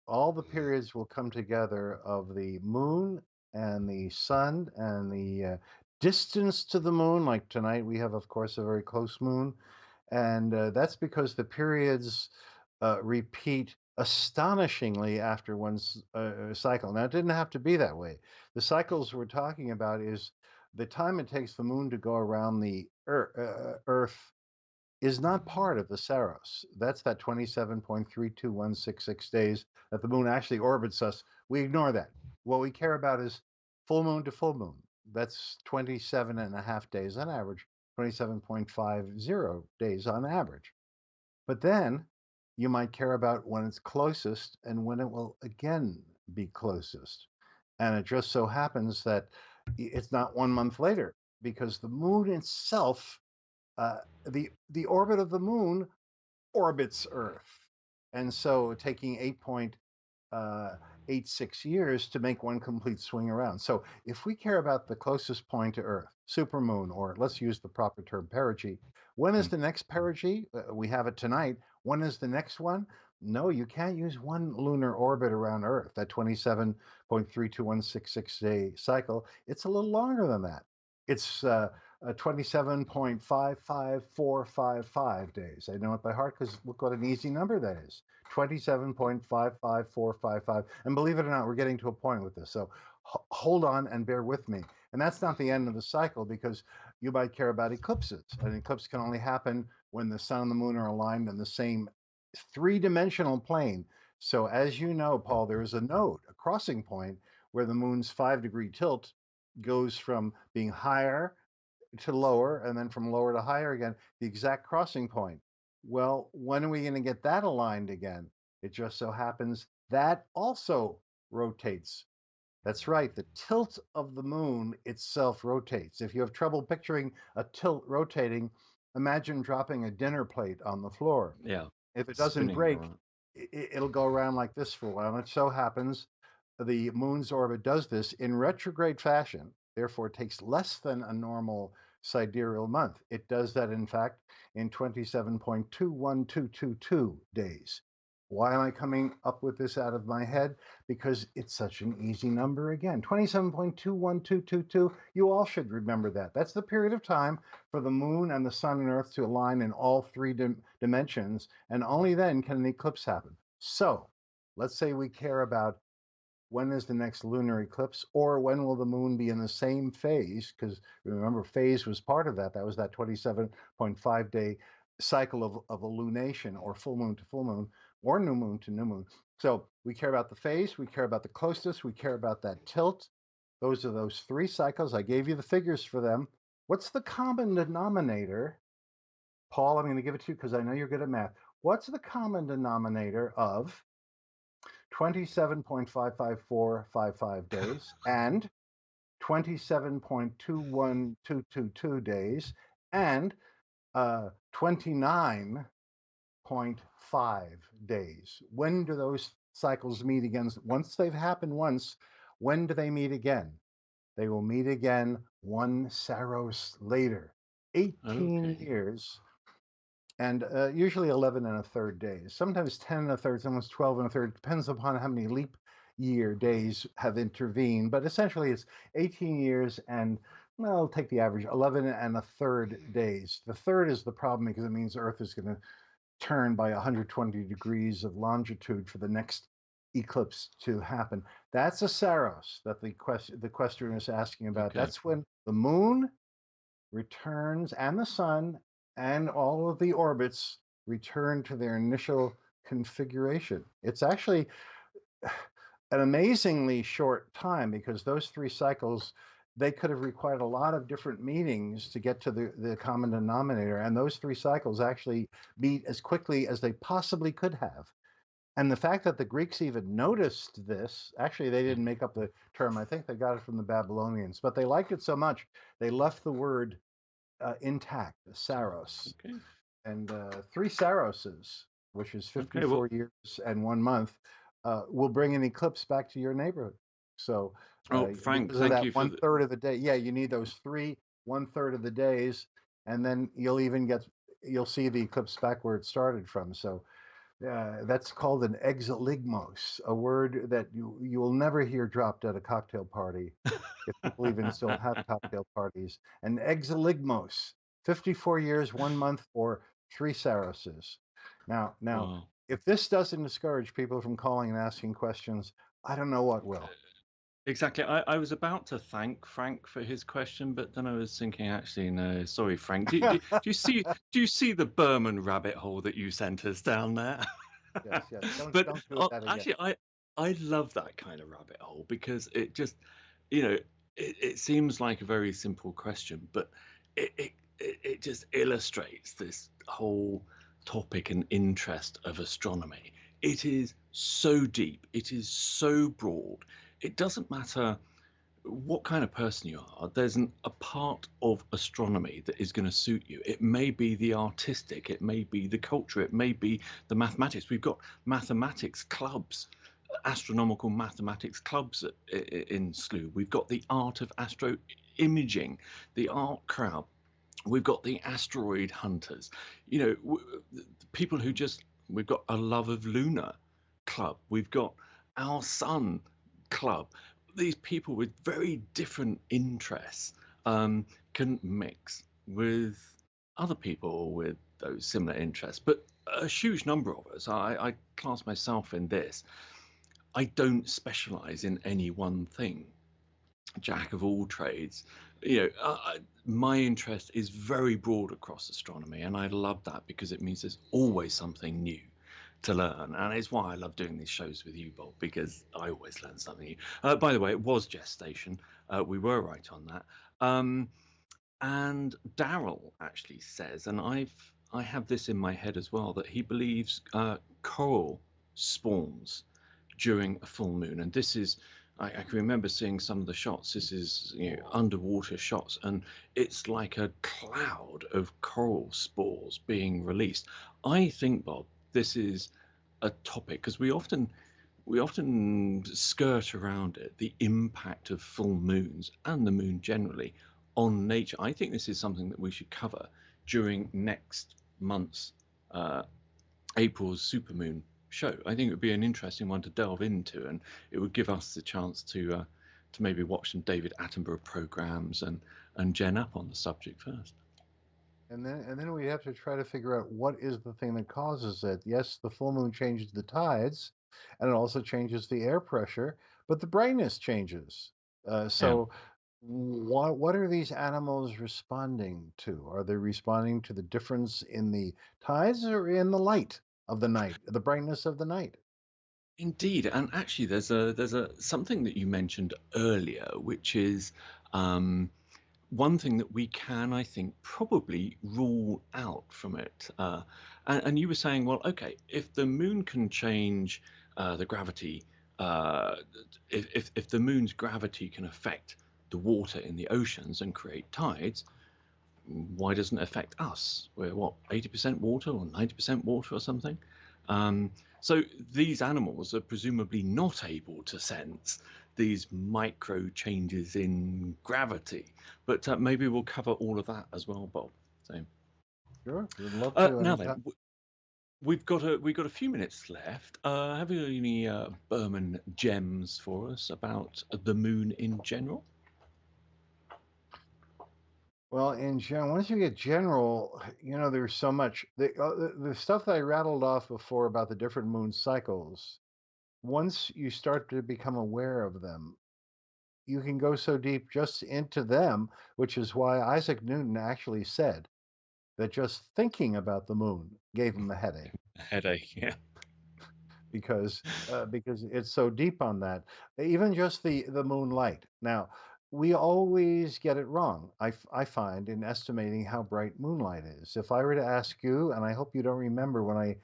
all the periods will come together of the moon and the sun and the distance to the moon. Like tonight, we have, of course, a very close moon. And that's because the periods repeat astonishingly after one cycle. Now, it didn't have to be that way. The cycles we're talking about is the time it takes the moon to go around the Earth is not part of the Saros. That's that 27.32166 days that the moon actually orbits us. We ignore that. What we care about is full moon to full moon. That's 27 and a half days on average, 27.50 days on average. But then you might care about when it's closest and when it will again be closest. And it just so happens that it's not 1 month later because the moon itself, the orbit of the moon orbits Earth. And so taking 8.86 years to make one complete swing around. So if we care about the closest point to Earth, supermoon, or let's use the proper term, perigee, when is the next perigee? We have it tonight. When is the next one? No, you can't use one lunar orbit around Earth, that 27.32166 day cycle. It's a little longer than that. It's 27.55455 days. I know it by heart because look what an easy number that is. 27.55455. And believe it or not, we're getting to a point with this. So hold on and bear with me. And that's not the end of the cycle because you might care about eclipses. An eclipse can only happen when the sun and the moon are aligned in the same three-dimensional plane. So as you know, Paul, there is a node, a crossing point, where the moon's 5-degree tilt goes from being higher to lower and then from lower to higher again, the exact crossing point. Well, when are we going to get that aligned again? It just so happens that also rotates. That's right, the tilt of the moon itself rotates. If you have trouble picturing a tilt rotating, imagine dropping a dinner plate on the floor. Yeah. If it doesn't Spinning break, around. it'll go around like this for a while. And it so happens the moon's orbit does this in retrograde fashion. Therefore, it takes less than a normal sidereal month. It does that, in fact, in 27.21222 days. Why am I coming up with this out of my head? Because it's such an easy number again. 27.21222. You all should remember that. That's the period of time for the moon and the sun and earth to align in all three dimensions, and only then can an eclipse happen. So let's say we care about when is the next lunar eclipse, or when will the moon be in the same phase? Because remember, phase was part of that. That was that 27.5 day cycle of a lunation, or full moon to full moon, or new moon to new moon. So we care about the phase, we care about the closeness, we care about that tilt. Those are those three cycles. I gave you the figures for them. What's the common denominator? Paul, I'm going to give it to you because I know you're good at math. What's the common denominator of 27.55455 days and 27.21222 days and 29.5 days? When do those cycles meet again? Once they've happened once, when do they meet again? They will meet again one Saros later, 18 Okay. years, and usually 11 and a third days. Sometimes 10 and a third, sometimes 12 and a third. Depends upon how many leap year days have intervened. But essentially, it's 18 years and, well, take the average, 11 and a third days. The third is the problem because it means Earth is going to turn by 120 degrees of longitude for the next eclipse to happen. That's a Saros that the questioner is asking about. Okay. That's when the moon returns and the sun and all of the orbits return to their initial configuration. It's actually an amazingly short time because those three cycles, they could have required a lot of different meetings to get to the common denominator. And those three cycles actually meet as quickly as they possibly could have. And the fact that the Greeks even noticed this, actually, they didn't make up the term. I think they got it from the Babylonians, but they liked it so much, they left the word intact, Saros. Okay. And 3 Saroses, which is Okay. 54 Well, years and 1 month, will bring an eclipse back to your neighborhood. So Frank, because of thank that you for one third of the day, yeah, you need those 1/3 of the days, and then you'll see the eclipse back where it started from. So that's called an exoligmos, a word that you will never hear dropped at a cocktail party, if people even still have cocktail parties. An exoligmos, 54 years, 1 month, or 3 Saroses. Now, Wow. if this doesn't discourage people from calling and asking questions, I don't know what will. Exactly. I was about to thank Frank for his question, but then I was thinking, actually, no, sorry, Frank. Do you see the Berman rabbit hole that you sent us down there? Yes, yes. But Don't do that again. actually, I love that kind of rabbit hole because it just, it seems like a very simple question, but it just illustrates this whole topic and interest of astronomy. It is so deep. It is so broad. It doesn't matter what kind of person you are. There's a part of astronomy that is going to suit you. It may be the artistic, it may be the culture, it may be the mathematics. We've got mathematics clubs, astronomical mathematics clubs in Slooh. We've got the art of astro imaging, the art crowd. We've got the asteroid hunters. People who just, we've got a love of lunar club. We've got our sun club. These people with very different interests can mix with other people with those similar interests. But a huge number of us, I class myself in this, I don't specialize in any one thing. Jack of all trades. My interest is very broad across astronomy, and I love that because it means there's always something new to learn, and it's why I love doing these shows with you, Bob, because I always learn something new. By the way, it was gestation. We were right on that. And Daryl actually says, and I have this in my head as well, that he believes coral spawns during a full moon, and this is. I can remember seeing some of the shots. This is underwater shots, and it's like a cloud of coral spores being released. I think, Bob, this is a topic because we often skirt around it, the impact of full moons and the moon generally on nature. I think this is something that we should cover during next month's April's Supermoon show. I think it would be an interesting one to delve into, and it would give us the chance to maybe watch some David Attenborough programs and gen up on the subject first. And then we have to try to figure out what is the thing that causes it. Yes, the full moon changes the tides, and it also changes the air pressure, but the brightness changes. So what are these animals responding to? Are they responding to the difference in the tides or in the light of the night, the brightness of the night? Indeed, and actually, there's a something that you mentioned earlier, which is one thing that we can, I think, probably rule out from it. And you were saying, well, okay, if the moon can change the gravity, if the moon's gravity can affect the water in the oceans and create tides, why doesn't it affect us? We're what, 80% water or 90% water or something? So these animals are presumably not able to sense these micro changes in gravity, but maybe we'll cover all of that as well, Bob. So Sure, we'd love to. now then, we've got a few minutes left. Have you any Berman gems for us about the moon in general? Well, in general, once you get general, there's so much. The stuff that I rattled off before about the different moon cycles, once you start to become aware of them, you can go so deep just into them, which is why Isaac Newton actually said that just thinking about the moon gave him a headache A headache, yeah. because it's so deep on that. Even just the moonlight. Now, we always get it wrong. I find in estimating how bright moonlight is. If I were to ask you, and I hope you don't remember when I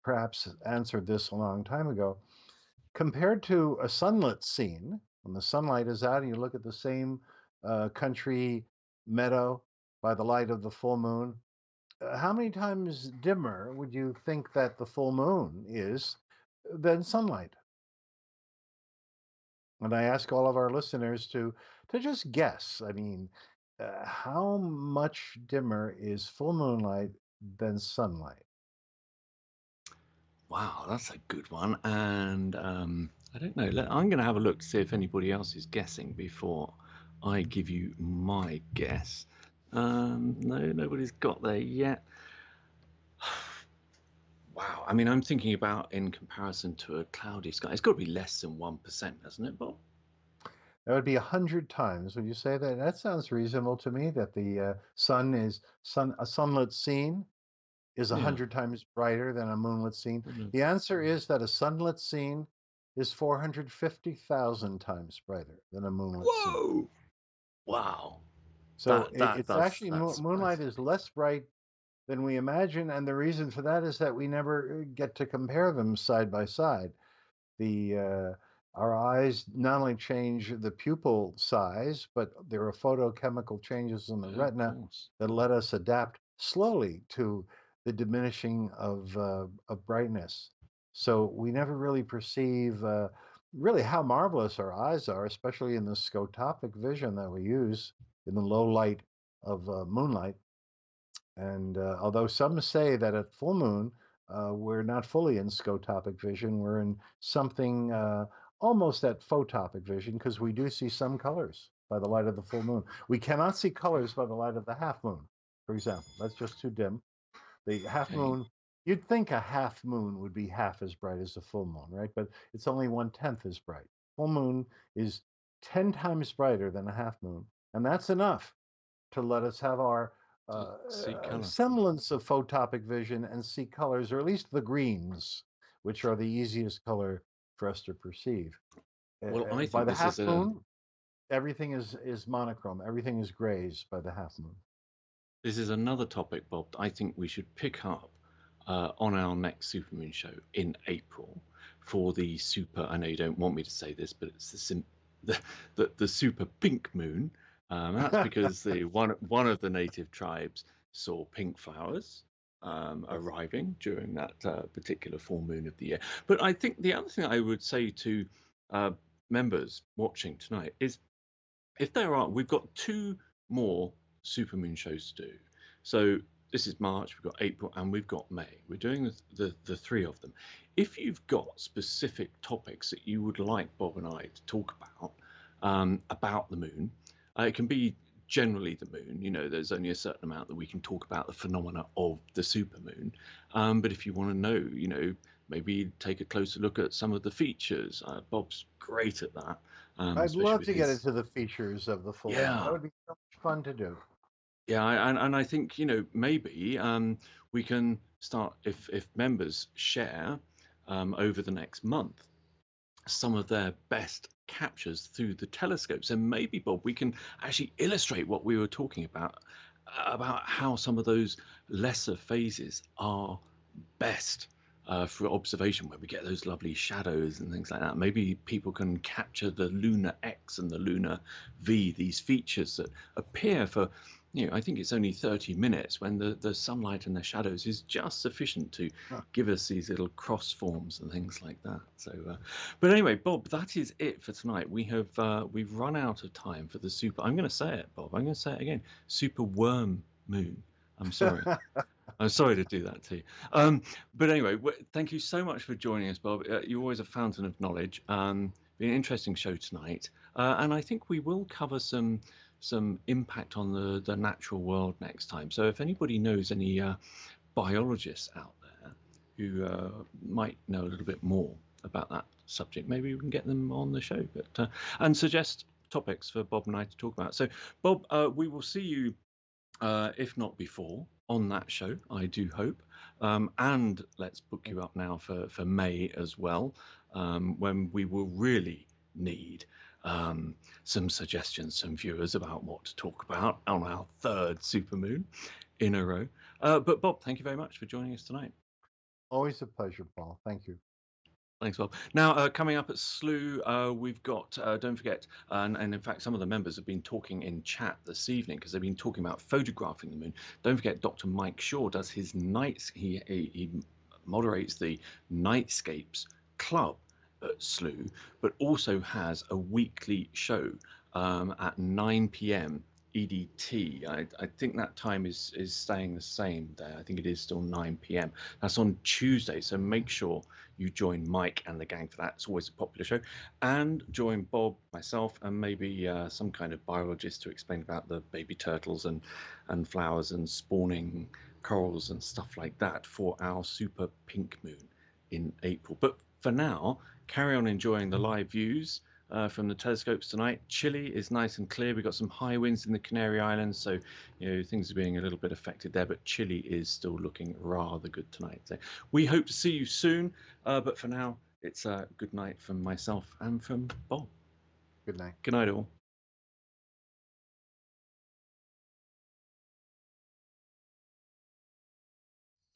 perhaps answered this a long time ago, compared to a sunlit scene, when the sunlight is out and you look at the same country meadow by the light of the full moon, how many times dimmer would you think that the full moon is than sunlight? And I ask all of our listeners to just guess. I mean, how much dimmer is full moonlight than sunlight? Wow, that's a good one. And I don't know. I'm going to have a look to see if anybody else is guessing before I give you my guess. No, nobody's got there yet. Wow. I mean, I'm thinking about in comparison to a cloudy sky. It's got to be less than 1%, hasn't it, Bob? That would be 100 times. Would you say that? That sounds reasonable to me. That the a sunlit scene is a Yeah. 100 times brighter than a moonlit scene. Goodness. The answer is that a sunlit scene is 450,000 times brighter than a moonlit scene. Whoa! Wow. So it's That's actually that's moonlight surprising. is less bright than we imagine, and the reason for that is that we never get to compare them side by side. The Our eyes not only change the pupil size, but there are photochemical changes in the Yeah, of retina course. that let us adapt slowly to the diminishing of brightness. So we never really perceive really how marvelous our eyes are, especially in the scotopic vision that we use in the low light of moonlight. And although some say that at full moon, we're not fully in scotopic vision, we're in something almost at photopic vision because we do see some colors by the light of the full moon. We cannot see colors by the light of the half moon, for example. That's just too dim. The half Okay. moon, you'd think a half moon would be half as bright as a full moon, right? But it's only 1/10 as bright. Full moon is 10 times brighter than a half moon, and that's enough to let us have our To see color. semblance of photopic vision and see colors, or at least the greens, which are the easiest color for us to perceive. Well, I By think the this is half a moon, everything is monochrome. Everything is grays by the half moon. this is another topic, Bob, that I think we should pick up on our next Supermoon show in April for the super. I know you don't want me to say this, but it's the super pink moon. That's because the one of the native tribes saw pink flowers Yes. arriving during that particular full moon of the year. But I think the other thing I would say to uh, members watching tonight is if there are, we've got two more supermoon shows to do. So this is March, we've got April, and we've got May. We're doing the three of them. If you've got specific topics that you would like Bob and I to talk about the moon, it can be generally the moon. You know, there's only a certain amount that we can talk about the phenomena of the supermoon. But if you want to know, you know, maybe take a closer look at some of the features. Bob's great at that, I'd especially love with to get his into the features of the full moon. That yeah, would be so much fun to do. yeah, and I think you know maybe we can start if members share over the next month some of their best captures through the telescopes, and maybe Bob, we can actually illustrate what we were talking about how some of those lesser phases are best for observation, where we get those lovely shadows and things like that. Maybe people can capture the lunar X and the lunar V, these features that appear for, you know, I think it's only 30 minutes when the sunlight and the shadows is just sufficient to Huh. give us these little cross forms and things like that. So, but anyway, Bob, that is it for tonight. We've run out of time for the super. I'm going to say it, Bob. I'm going to say it again. Super worm moon. I'm sorry. I'm sorry to do that to you. But anyway, thank you so much for joining us, Bob. You're always a fountain of knowledge. Been an interesting show tonight, and I think we will cover some impact on the natural world next time. So if anybody knows any biologists out there who might know a little bit more about that subject, maybe we can get them on the show. But and suggest topics for Bob and I to talk about. So, Bob, we will see you if not before, on that show, I do hope. And let's book you up now for May as well, when we will really need some suggestions from viewers about what to talk about on our third supermoon in a row. But Bob, thank you very much for joining us tonight. Always a pleasure, Paul. Thank you. Thanks, Bob. Now, coming up at Slooh, we've got, don't forget, and in fact, some of the members have been talking in chat this evening because they've been talking about photographing the moon. Don't forget, Dr. Mike Shaw does his nights, he moderates the Nightscapes Club at Slooh, but also has a weekly show at 9 p.m. EDT. I think that time is staying the same there. I think it is still 9 p.m. That's on Tuesday, so make sure you join Mike and the gang for that. It's always a popular show. And join Bob, myself, and maybe some kind of biologist to explain about the baby turtles and flowers and spawning corals and stuff like that for our super pink moon in April. But for now, carry on enjoying the live views from the telescopes tonight. Chile is nice and clear. We've got some high winds in the Canary Islands, so things are being a little bit affected there, but Chile is still looking rather good tonight. So we hope to see you soon, but for now, it's a good night from myself and from Bob. Good night. Good night, all.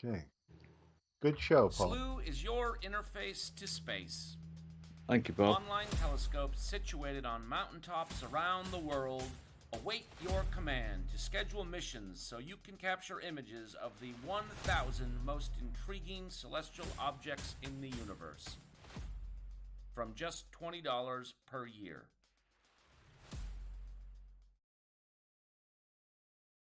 Okay. Good show, Paul. Slooh is your interface to space. Thank you, Bob. Online telescopes situated on mountaintops around the world await your command to schedule missions so you can capture images of the 1,000 most intriguing celestial objects in the universe. From just $20 per year.